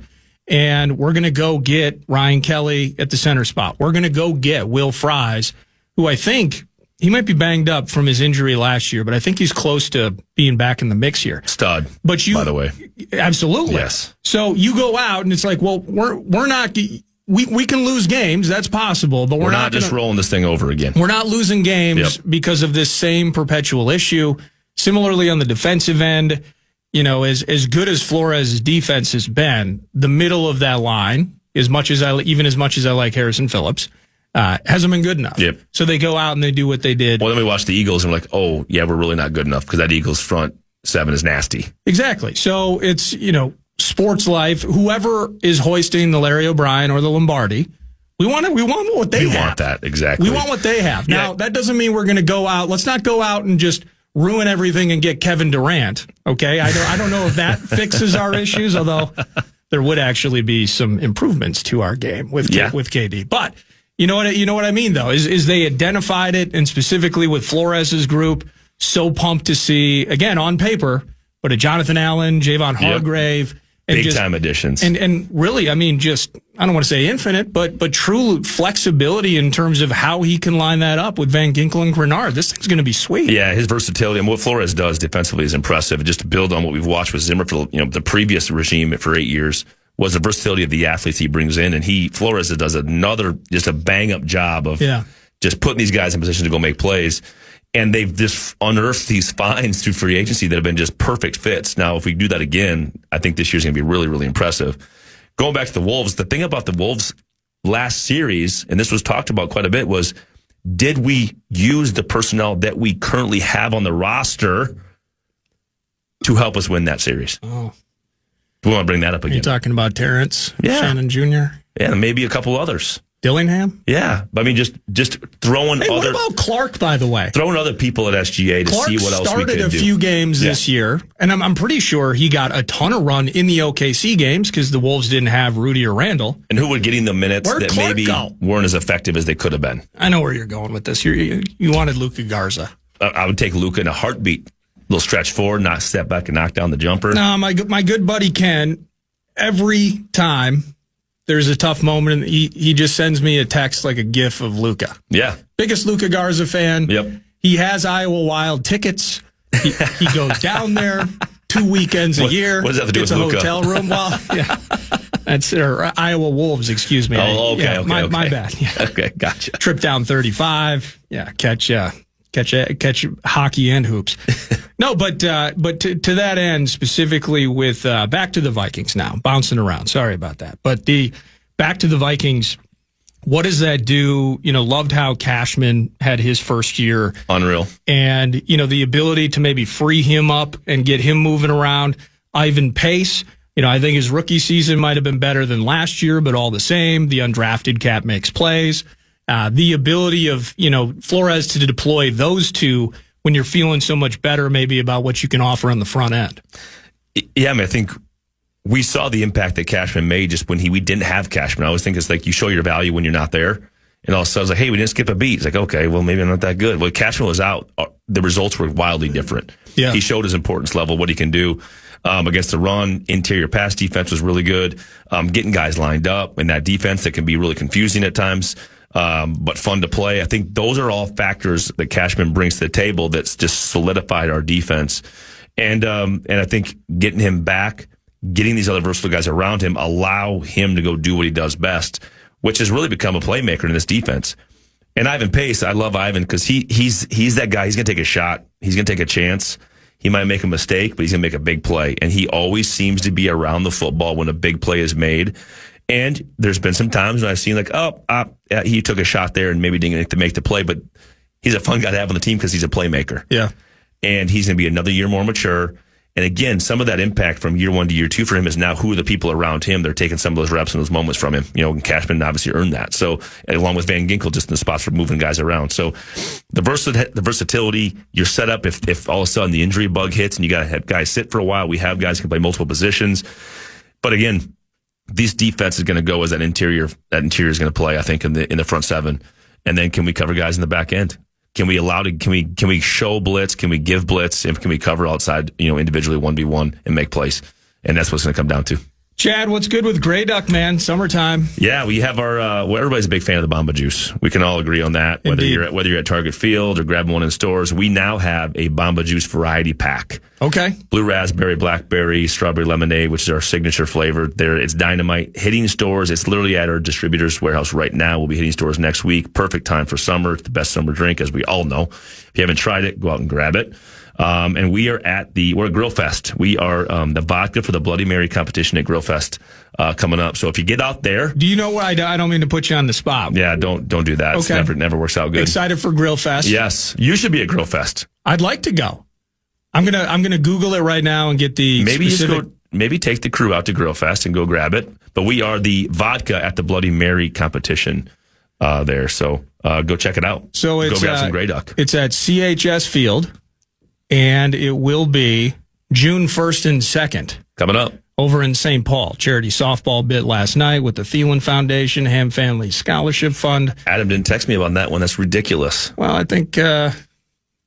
E: And we're going to go get Ryan Kelly at the center spot. We're going to go get Will Fries, who I think he might be banged up from his injury last year, but I think he's close to being back in the mix here.
H: Stud, by the way.
E: Absolutely.
H: Yes.
E: So you go out and it's like, well, we're not. We can lose games. That's possible, but we're not
H: just rolling this thing over again.
E: We're not losing games because of this same perpetual issue. Similarly, on the defensive end, as good as Flores' defense has been, the middle of that line, as much as I like Harrison Phillips, hasn't been good enough.
H: Yep.
E: So they go out and they do what they did.
H: Well, then we watch the Eagles and we're like, oh, yeah, we're really not good enough because that Eagles front seven is nasty.
E: Exactly. So it's, sports life. Whoever is hoisting the Larry O'Brien or the Lombardi, we want what they have.
H: We want that, exactly.
E: We want what they have. Now, that doesn't mean we're going to go out. Let's not go out and just ruin everything and get Kevin Durant. Okay. I don't know if that fixes our issues, although there would actually be some improvements to our game with KD. But you know what I mean, though, is they identified it, and specifically with Flores' group, so pumped to see, again, on paper, but a Jonathan Allen, Javon Hargrave.
H: Big time additions.
E: And really, I mean, just, I don't want to say infinite, but true flexibility in terms of how he can line that up with Van Ginkel and Grenard. This thing's going to be sweet.
H: Yeah, his versatility and what Flores does defensively is impressive. Just to build on what we've watched with Zimmer for the previous regime for 8 years was the versatility of the athletes he brings in. And Flores does just a bang-up job of just putting these guys in position to go make plays. And they've just unearthed these finds through free agency that have been just perfect fits. Now, if we do that again, I think this year's going to be really, really impressive. Going back to the Wolves, the thing about the Wolves last series, and this was talked about quite a bit, was did we use the personnel that we currently have on the roster to help us win that series?
E: Oh.
H: We want to bring that up again.
E: You're talking about Terrence Shannon Jr.?
H: Yeah, maybe a couple others.
E: Dillingham?
H: Yeah. I mean, just throwing other...
E: What about Clark, by the way?
H: Throwing other people at SGA to see what else we could do.
E: Clark started a few games this year, and I'm pretty sure he got a ton of run in the OKC games because the Wolves didn't have Rudy or Randall.
H: And who were getting the minutes
E: Where'd
H: that
E: Clark
H: maybe weren't as effective as they could have been?
E: I know where you're going with this. You wanted Luka Garza.
H: I would take Luka in a heartbeat. Little stretch forward, not step back and knock down the jumper.
E: No, my good buddy Ken, every time there's a tough moment, and he just sends me a text like a gif of Luka.
H: Yeah.
E: Biggest Luka Garza fan.
H: Yep.
E: He has Iowa Wild tickets. He goes down there 2 weekends a year.
H: What does that have to do with Luka?
E: It's a hotel room. Well, yeah. That's Iowa Wolves, excuse me.
H: Oh, okay, okay.
E: My bad. Yeah.
H: Okay, gotcha.
E: Trip down 35. Yeah, catch hockey and hoops. No, but to that end, specifically with back to the Vikings now, bouncing around. Sorry about that. But back to the Vikings, what does that do? Loved how Cashman had his first year.
H: Unreal.
E: And, the ability to maybe free him up and get him moving around. Ivan Pace, I think his rookie season might have been better than last year, but all the same, the undrafted cat makes plays. The ability of, Flores to deploy those two when you're feeling so much better maybe about what you can offer on the front end.
H: Yeah, I mean, I think we saw the impact that Cashman made just when we didn't have Cashman. I always think it's like you show your value when you're not there. And all of a sudden, it's like, hey, we didn't skip a beat. It's like, okay, well, maybe I'm not that good. When Cashman was out, the results were wildly different.
E: Yeah.
H: He showed his importance level, what he can do. Against the run, interior pass defense was really good. Getting guys lined up in that defense that can be really confusing at times. But fun to play. I think those are all factors that Cashman brings to the table that's just solidified our defense. And I think getting him back, getting these other versatile guys around him, allow him to go do what he does best, which has really become a playmaker in this defense. And Ivan Pace, I love Ivan because he's that guy. He's going to take a shot. He's going to take a chance. He might make a mistake, but he's going to make a big play. And he always seems to be around the football when a big play is made. And there's been some times when I've seen he took a shot there and maybe didn't get to make the play, but he's a fun guy to have on the team because he's a playmaker.
E: Yeah.
H: And he's going to be another year more mature. And again, some of that impact from year 1 to year 2 for him is now who are the people around him. They're taking some of those reps and those moments from him. And Cashman obviously earned that. So along with Van Ginkel, just in the spots for moving guys around. So the versatility, you're set up if all of a sudden the injury bug hits and you got to have guys sit for a while. We have guys who can play multiple positions. But again, this defense is going to go as that interior is going to play, I think, in the front seven. And then can we cover guys in the back end? Can we show blitz? Can we give blitz? And can we cover outside, individually 1v1 and make plays? And that's what's going to come down to.
E: Chad, what's good with Grey Duck, man? Summertime.
H: Yeah, we have our. Everybody's a big fan of the Bamba Juice. We can all agree on that. Whether you're at Target Field or grabbing one in stores, we now have a Bamba Juice variety pack.
E: Okay.
H: Blue raspberry, blackberry, strawberry lemonade, which is our signature flavor. It's dynamite. Hitting stores. It's literally at our distributor's warehouse right now. We'll be hitting stores next week. Perfect time for summer. It's the best summer drink, as we all know. If you haven't tried it, go out and grab it. And we're at Grill Fest. We are the vodka for the Bloody Mary competition at Grill Fest coming up. So if you get out there,
E: do you know what? I don't mean to put you on the spot.
H: Yeah, don't do that.
E: Okay.
H: It never works out good.
E: Excited for Grill Fest?
H: Yes, you should be at Grill Fest.
E: I'd like to go. I'm gonna Google it right now and get the
H: maybe take the crew out to Grill Fest and go grab it. But we are the vodka at the Bloody Mary competition there. So go check it out.
E: So
H: go grab some Grey Duck.
E: It's at CHS Field. And it will be June 1st and 2nd.
H: Coming up.
E: Over in St. Paul. Charity softball bit last night with the Thielen Foundation, Ham Family Scholarship Fund.
H: Adam didn't text me about that one. That's ridiculous.
E: Well, I think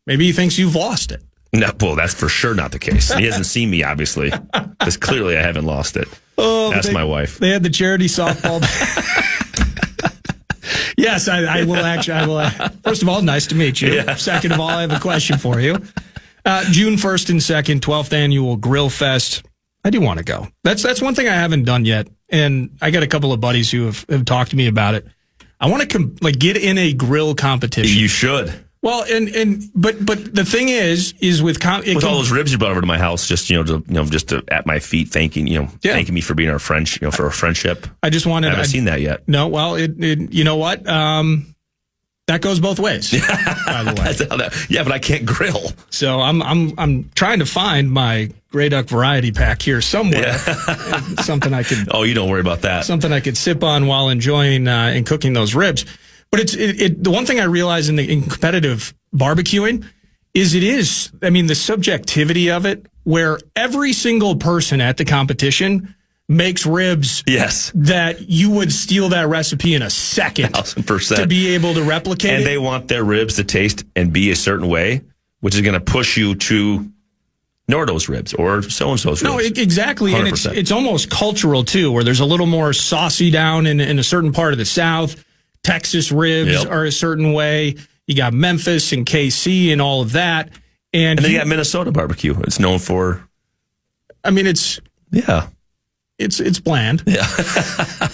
E: maybe he thinks you've lost it.
H: No, well, that's for sure not the case. He hasn't seen me, obviously. Because clearly I haven't lost it. That's my wife.
E: They had the charity softball. Yes, I will actually. First of all, nice to meet you. Yeah. Second of all, I have a question for you. June 1st and 2nd, 12th annual Grill Fest. I do want to go. That's one thing I haven't done yet. And I got a couple of buddies who have talked to me about it. I want to get in a grill competition.
H: You should.
E: Well, but the thing is with all
H: those ribs you brought over to my house, just at my feet, thanking me for being our friend, for our friendship.
E: I just wanted.
H: I haven't seen that yet.
E: No, well, you know what? That goes both ways. By the way,
H: yeah, but I can't grill.
E: So I'm trying to find my Grey Duck variety pack here somewhere. Yeah. Something I could.
H: Oh, you don't worry about that.
E: Something I could sip on while enjoying and cooking those ribs. But the one thing I realize in competitive barbecuing is the subjectivity of it, where every single person at the competition makes ribs that you would steal that recipe in a second
H: 1,000%
E: to be able to replicate
H: and
E: it.
H: They want their ribs to taste and be a certain way, which is going to push you to Nordo's ribs or so-and-so's ribs.
E: No, exactly.
H: 100%.
E: And it's almost cultural, too, where there's a little more saucy down in a certain part of the South. Texas ribs are a certain way. You got Memphis and KC and all of that. And
H: then you got Minnesota barbecue. It's known for...
E: it's bland. Yeah.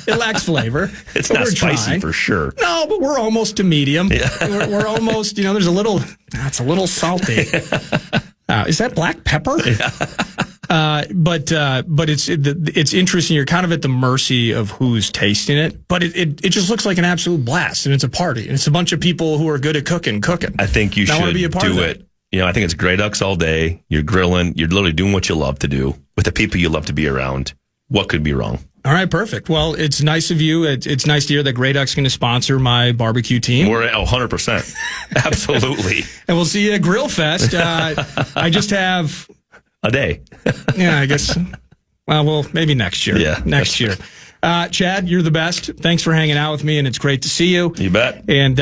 E: It lacks flavor.
H: It's not spicy for sure.
E: No, but we're almost to medium. Yeah. We're almost, there's a little, it's a little salty. Is that black pepper? Yeah. But it's interesting. You're kind of at the mercy of who's tasting it, but it just looks like an absolute blast, and it's a party, and it's a bunch of people who are good at cooking. I
H: think you should
E: be a part
H: do
E: of
H: it. I think it's Grey Ducks all day. You're grilling. You're literally doing what you love to do with the people you love to be around. What could be wrong?
E: All right, perfect. Well, it's nice of you. It's nice to hear that Grey Duck's going to sponsor my barbecue team.
H: We're at 100%. Absolutely.
E: And we'll see you at Grill Fest. I just have...
H: a day.
E: Yeah, I guess. Well, maybe next year.
H: Yeah.
E: Next year. Chad, you're the best. Thanks for hanging out with me, and it's great to see you.
H: You bet.
E: And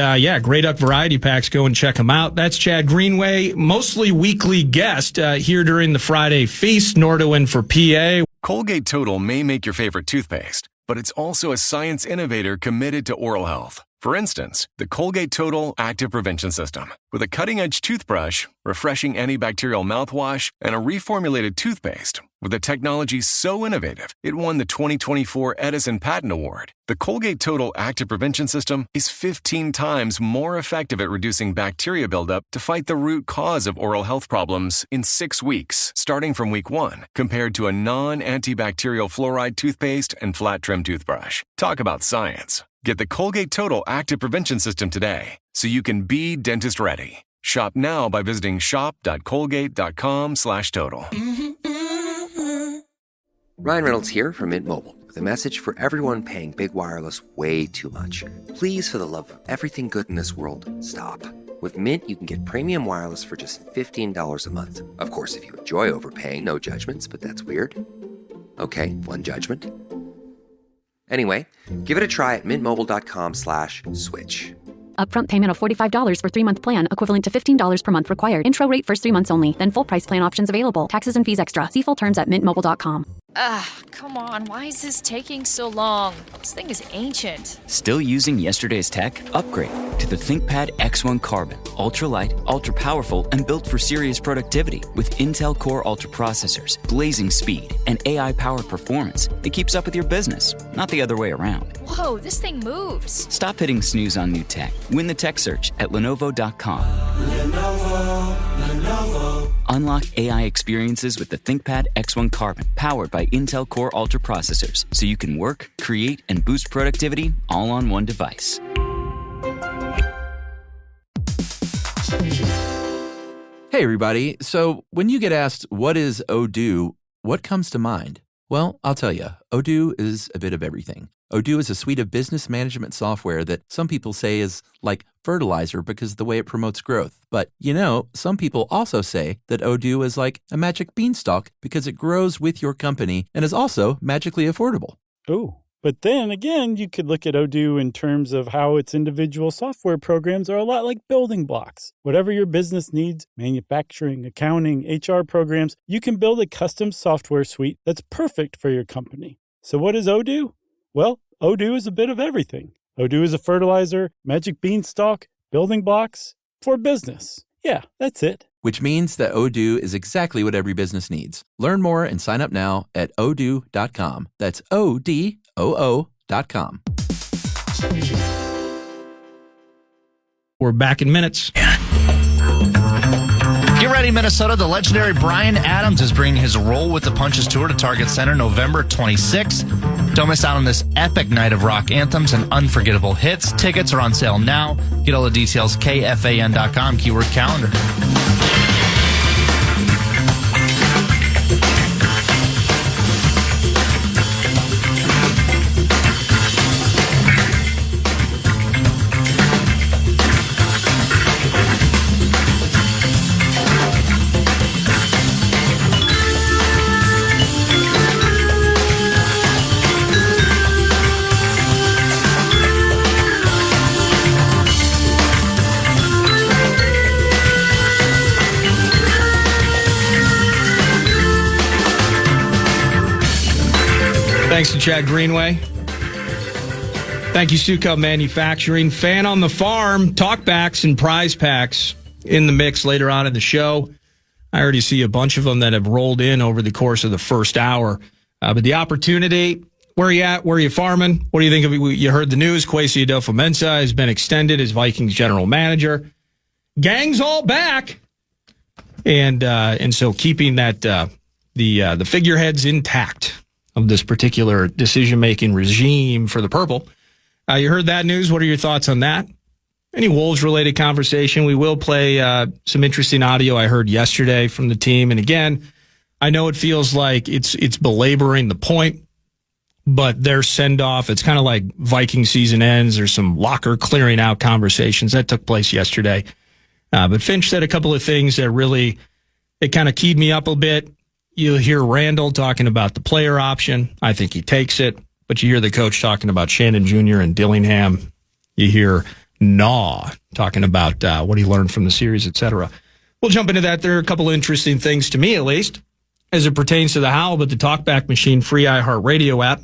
E: Grey Duck Variety Packs, go and check them out. That's Chad Greenway, mostly weekly guest here during the Friday Feast, Nordo in for PA.
B: Colgate Total may make your favorite toothpaste, but it's also a science innovator committed to oral health. For instance, the Colgate Total Active Prevention System. With a cutting-edge toothbrush, refreshing antibacterial mouthwash, and a reformulated toothpaste, With a technology so innovative, it won the 2024 Edison Patent Award. The Colgate Total Active Prevention System is 15 times more effective at reducing bacteria buildup to fight the root cause of oral health problems in 6 weeks, starting from week 1, compared to a non-antibacterial fluoride toothpaste and flat trim toothbrush. Talk about science. Get the Colgate Total Active Prevention System today so you can be dentist ready. Shop now by visiting shop.colgate.com/total.
I: Ryan Reynolds here from Mint Mobile with a message for everyone paying big wireless way too much. Please, for the love of everything good in this world, stop. With Mint, you can get premium wireless for just $15 a month. Of course, if you enjoy overpaying, no judgments, but that's weird. Okay, one judgment. Anyway, give it a try at mintmobile.com/switch.
J: Upfront payment of $45 for 3-month plan, equivalent to $15 per month required. Intro rate first 3 months only, then full price plan options available. Taxes and fees extra. See full terms at mintmobile.com.
O: Come on, why is this taking so long? This thing is ancient.
P: Still using yesterday's tech? Upgrade to the ThinkPad X1 Carbon. Ultra-light, ultra-powerful, and built for serious productivity. With Intel Core Ultra processors, blazing speed, and AI-powered performance that keeps up with your business, not the other way around.
O: Whoa, this thing moves.
P: Stop hitting snooze on new tech. Win the tech search at Lenovo.com. Lenovo. Unlock AI experiences with the ThinkPad X1 Carbon, powered by Intel Core Ultra processors, so you can work, create, and boost productivity all on one device.
Q: Hey, everybody. So when you get asked, what is Odoo, what comes to mind? Well, I'll tell you, Odoo is a bit of everything. Odoo is a suite of business management software that some people say is like fertilizer because of the way it promotes growth. But, some people also say that Odoo is like a magic beanstalk because it grows with your company and is also magically affordable.
R: Oh, but then again, you could look at Odoo in terms of how its individual software programs are a lot like building blocks. Whatever your business needs, manufacturing, accounting, HR programs, you can build a custom software suite that's perfect for your company. So what is Odoo? Well, Odoo is a bit of everything. Odoo is a fertilizer, magic beanstalk, building blocks for business. Yeah, that's it.
Q: Which means that Odoo is exactly what every business needs. Learn more and sign up now at odoo.com. That's ODOO.com.
E: We're back in minutes.
N: Get ready, Minnesota. The legendary Bryan Adams is bringing his Roll with the Punches tour to Target Center November 26th. Don't miss out on this epic night of rock anthems and unforgettable hits. Tickets are on sale now. Get all the details, KFAN.com, keyword calendar.
E: Thanks to Chad Greenway. Thank you, Suco Manufacturing. Fan on the Farm, talkbacks and prize packs in the mix later on in the show. I already see a bunch of them that have rolled in over the course of the first hour. But the opportunity, where are you at? Where are you farming? What do you think of it? You heard the news. Kwesi Adolfo-Mensah has been extended as Vikings general manager. Gang's all back. And so keeping that the figureheads intact of this particular decision-making regime for the Purple. You heard that news. What are your thoughts on that? Any Wolves-related conversation? We will play some interesting audio I heard yesterday from the team. And again, I know it feels like it's belaboring the point, but their send-off, it's kind of like Viking season ends. There's some locker clearing out conversations that took place yesterday. But Finch said a couple of things that really, it kind of keyed me up a bit. You hear Randall talking about the player option. I think he takes it. But you hear the coach talking about Shannon Jr. and Dillingham. You hear Naw talking about what he learned from the series, et cetera. We'll jump into that. There are a couple of interesting things, to me at least, as it pertains to the Howl, but the Talkback Machine free iHeartRadio app.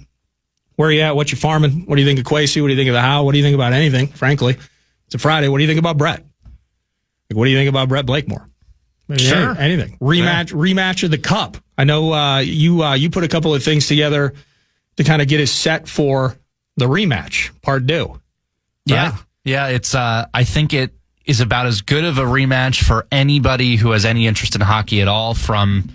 E: Where are you at? What you farming? What do you think of Kwesi? What do you think of the Howl? What do you think about anything, frankly? It's a Friday. What do you think about Brett? What do you think about Brett Blakemore? Sure. Anything. Rematch of the Cup. I know you put a couple of things together to kind of get us set for the rematch, part 2. Right?
N: Yeah. Yeah, it's I think it is about as good of a rematch for anybody who has any interest in hockey at all, from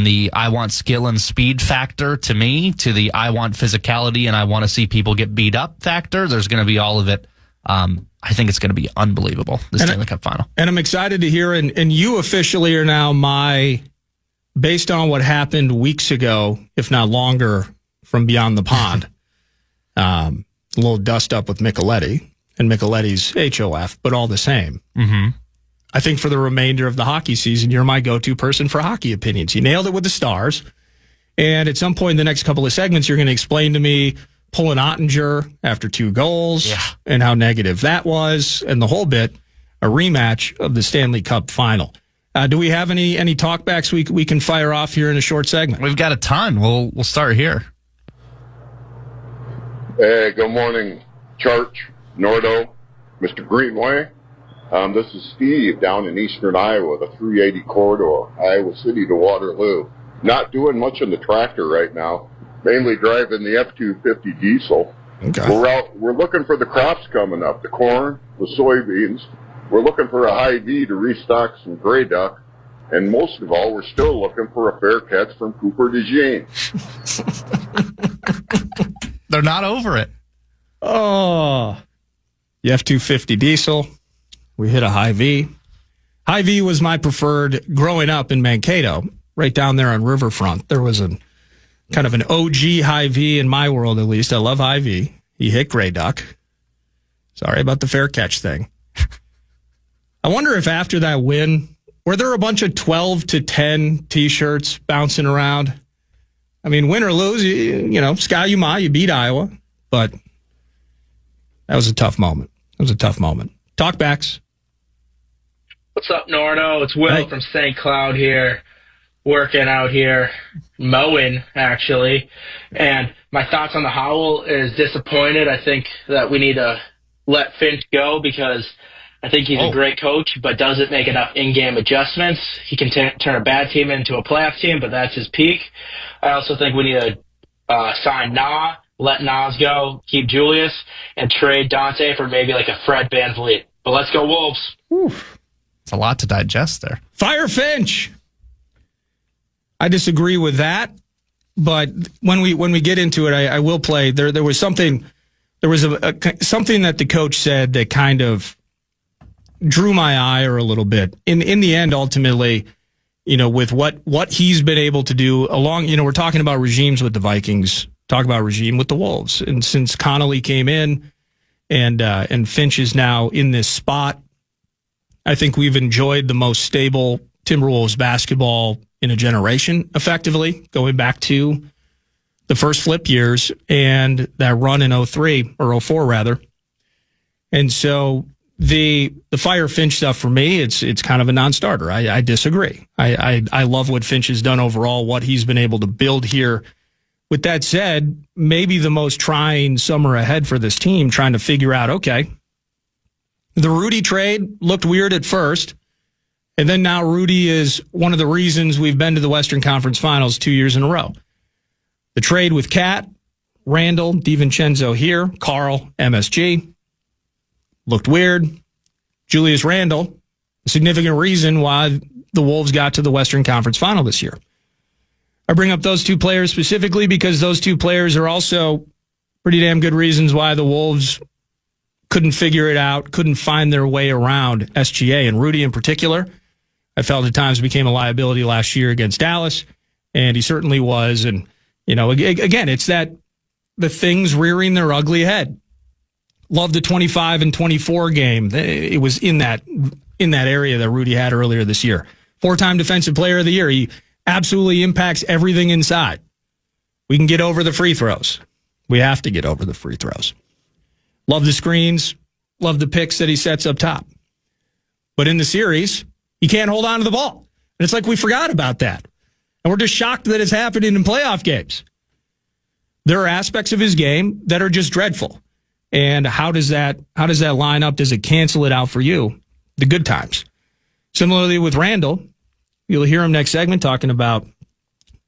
N: the I want skill and speed factor to me, to the I want physicality and I want to see people get beat up factor. There's going to be all of it. I think it's going to be unbelievable, the Stanley Cup final.
E: And I'm excited to hear, and you officially are now based on what happened weeks ago, if not longer, from Beyond the Pond, a little dust up with Micheletti and Micheletti's HOF, but all the same.
N: Mm-hmm.
E: I think for the remainder of the hockey season, you're my go-to person for hockey opinions. You nailed it with the Stars. And at some point in the next couple of segments, you're going to explain to me pulling Ottinger after 2 goals and how negative that was, and the whole bit, a rematch of the Stanley Cup final. Do we have any talkbacks we can fire off here in a short segment?
N: We've got a ton. We'll start here.
S: Hey, good morning, Church, Nordo, Mr. Greenway. This is Steve down in eastern Iowa, the 380 corridor, Iowa City to Waterloo. Not doing much on the tractor right now. Mainly driving the F-250 diesel.
E: Okay.
S: We're looking for the crops coming up, the corn, the soybeans. We're looking for a Hy-Vee to restock some gray duck. And most of all, we're still looking for a fair catch from Cooper DeJean.
N: They're not over it.
E: Oh. The F-250 diesel. We hit a Hy-Vee. Hy-Vee was my preferred growing up in Mankato, right down there on Riverfront. There was kind of an OG Hy-Vee in my world, at least. I love Hy-Vee. He hit gray duck. Sorry about the fair catch thing. I wonder if after that win, were there a bunch of 12-10 T-shirts bouncing around? I mean, win or lose, Sky Uma, you beat Iowa, but that was a tough moment. Talkbacks.
T: What's up, Nordo? It's Will from St. Cloud here, working out here, mowing, actually. And my thoughts on the Howl is disappointed. I think that we need to let Finch go because I think he's a great coach, but doesn't make enough in-game adjustments. He can turn a bad team into a playoff team, but that's his peak. I also think we need to sign Na, let Nas go, keep Julius, and trade Dante for maybe like a Fred VanVleet. But let's go Wolves.
N: It's a lot to digest there.
E: Fire Finch. I disagree with that, but when we get into it, I will play. There was something something that the coach said that kind of drew my ire a little bit. In the end, ultimately, with what he's been able to do along, we're talking about regimes with the Vikings, talk about regime with the Wolves, and since Connolly came in, and Finch is now in this spot, I think we've enjoyed the most stable Timberwolves basketball in a generation, effectively, going back to the first flip years and that run in 03 or 04 rather. And so the Fire Finch stuff for me, it's kind of a non-starter. I disagree. I love what Finch has done overall, what he's been able to build here. With that said, maybe the most trying summer ahead for this team, trying to figure out, okay, the Rudy trade looked weird at first, and then now Rudy is one of the reasons we've been to the Western Conference Finals 2 years in a row. The trade with Cat, Randall, DiVincenzo here, Carl, MSG, looked weird. Julius Randle, a significant reason why the Wolves got to the Western Conference Final this year. I bring up those two players specifically because those two players are also pretty damn good reasons why the Wolves couldn't figure it out, couldn't find their way around SGA. And Rudy in particular, I felt at times became a liability last year against Dallas, and he certainly was. And, again, it's that the things rearing their ugly head. Love the 25 and 24 game. It was in that area that Rudy had earlier this year. 4-time Defensive Player of the Year. He absolutely impacts everything inside. We can get over the free throws. We have to get over the free throws. Love the screens. Love the picks that he sets up top. But in the series, he can't hold on to the ball. And it's like we forgot about that. And we're just shocked that it's happening in playoff games. There are aspects of his game that are just dreadful. And how does that line up? Does it cancel it out for you? The good times. Similarly with Randall, You'll hear him next segment talking about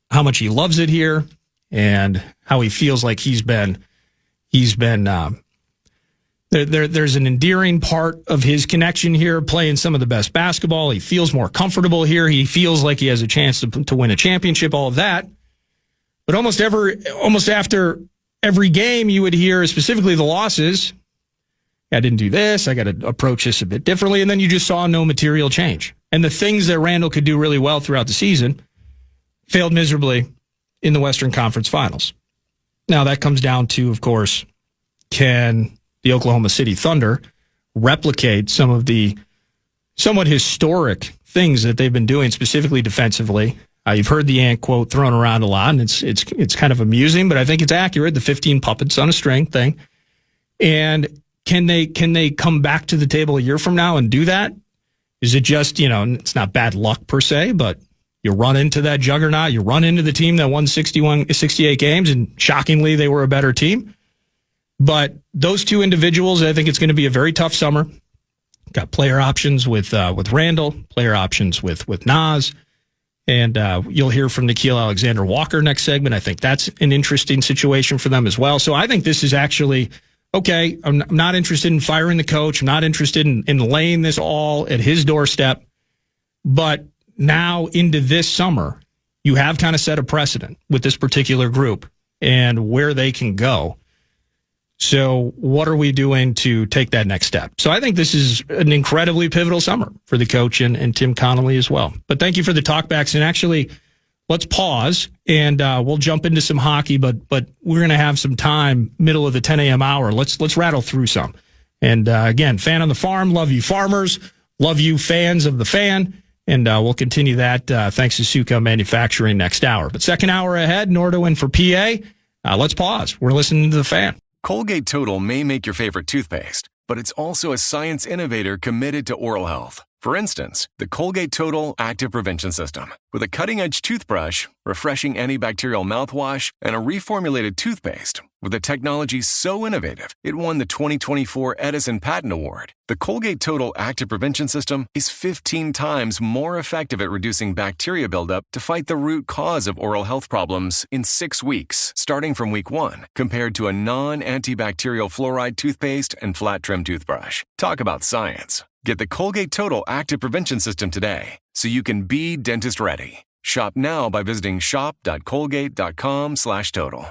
E: how much he loves it here and how he feels like he's been there's an endearing part of his connection here, playing some of the best basketball. He feels more comfortable here. He feels like he has a chance to win a championship, all of that. But almost after every game, you would hear, specifically the losses, I didn't do this, I got to approach this a bit differently, and then you just saw no material change. And the things that Randall could do really well throughout the season failed miserably in the Western Conference Finals. Now, that comes down to, of course, can the Oklahoma City Thunder replicate some of the somewhat historic things that they've been doing, specifically defensively? You've heard the Ant quote thrown around a lot, and it's kind of amusing, but I think it's accurate, the 15 puppets on a string thing. And can they come back to the table a year from now and do that? Is it just, it's not bad luck per se, but you run into that juggernaut, you run into the team that won 68 games, and shockingly, they were a better team. But those two individuals, I think it's going to be a very tough summer. Got player options with Randall, player options with Nas, and you'll hear from Nickeil Alexander-Walker next segment. I think that's an interesting situation for them as well. So I think this is actually, okay, I'm not interested in firing the coach. I'm not interested in laying this all at his doorstep. But now into this summer, you have kind of set a precedent with this particular group and where they can go. So what are we doing to take that next step? So I think this is an incredibly pivotal summer for the coach and Tim Connolly as well. But thank you for the talkbacks. And actually, let's pause and we'll jump into some hockey, but we're going to have some time, middle of the 10 a.m. hour. Let's rattle through some. And again, Fan on the Farm, love you farmers, love you fans of the Fan. And we'll continue that thanks to Suco Manufacturing next hour. But second hour ahead, Nordo in for PA. Let's pause. We're listening to the Fan.
B: Colgate Total may make your favorite toothpaste, but it's also a science innovator committed to oral health. For instance, the Colgate Total Active Prevention System. With a cutting-edge toothbrush, refreshing antibacterial mouthwash, and a reformulated toothpaste, with a technology so innovative, it won the 2024 Edison Patent Award. The Colgate Total Active Prevention System is 15 times more effective at reducing bacteria buildup to fight the root cause of oral health problems in 6 weeks, starting from week 1, compared to a non-antibacterial fluoride toothpaste and flat trim toothbrush. Talk about science. Get the Colgate Total Active Prevention System today so you can be dentist ready. Shop now by visiting shop.colgate.com/total.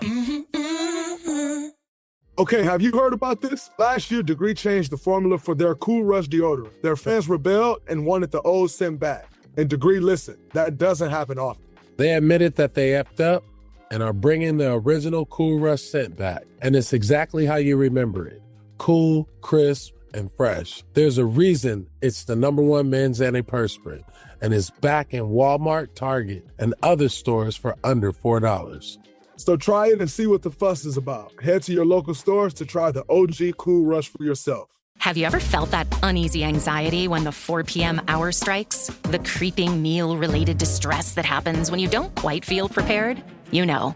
U: Okay, have you heard about this? Last year, Degree changed the formula for their Cool Rush deodorant. Their fans rebelled and wanted the old scent back. And Degree listened. That doesn't happen often.
V: They admitted that they effed up and are bringing the original Cool Rush scent back. And it's exactly how you remember it. Cool, crisp, and fresh. There's a reason it's the #1 men's antiperspirant, and it's back in Walmart, Target, and other stores for under $4.
U: So try it and see what the fuss is about. Head to your local stores to try the OG Cool Rush for yourself.
W: Have you ever felt that uneasy anxiety when the 4 p.m. hour strikes? The creeping meal-related distress that happens when you don't quite feel prepared? You know,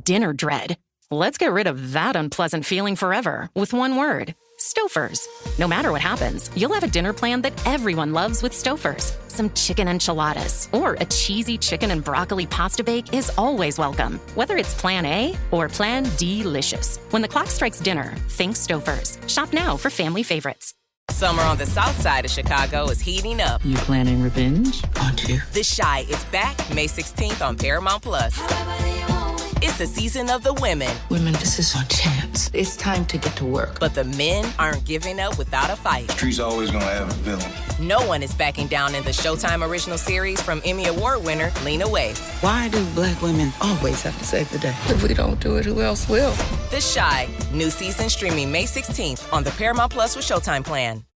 W: dinner dread. Let's get rid of that unpleasant feeling forever with one word. Stouffer's. No matter what happens, you'll have a dinner plan that everyone loves with Stouffer's. Some chicken enchiladas or a cheesy chicken and broccoli pasta bake is always welcome, whether it's Plan A or Plan D-licious. When the clock strikes dinner, think Stouffer's. Shop now for family favorites.
X: Summer on the south side of Chicago is heating up.
Y: You planning revenge? Aren't you?
X: The Chi is back May 16th on Paramount Plus. It's the season of the women.
Y: Women, this is our chance. It's time to get to work.
X: But the men aren't giving up without a fight.
Z: The street's always gonna have a villain.
X: No one is backing down in the Showtime original series from Emmy Award winner Lena Waithe.
Y: Why do black women always have to save the day? If we don't do it, who else will?
X: The Chi, new season streaming May 16th on the Paramount Plus with Showtime plan.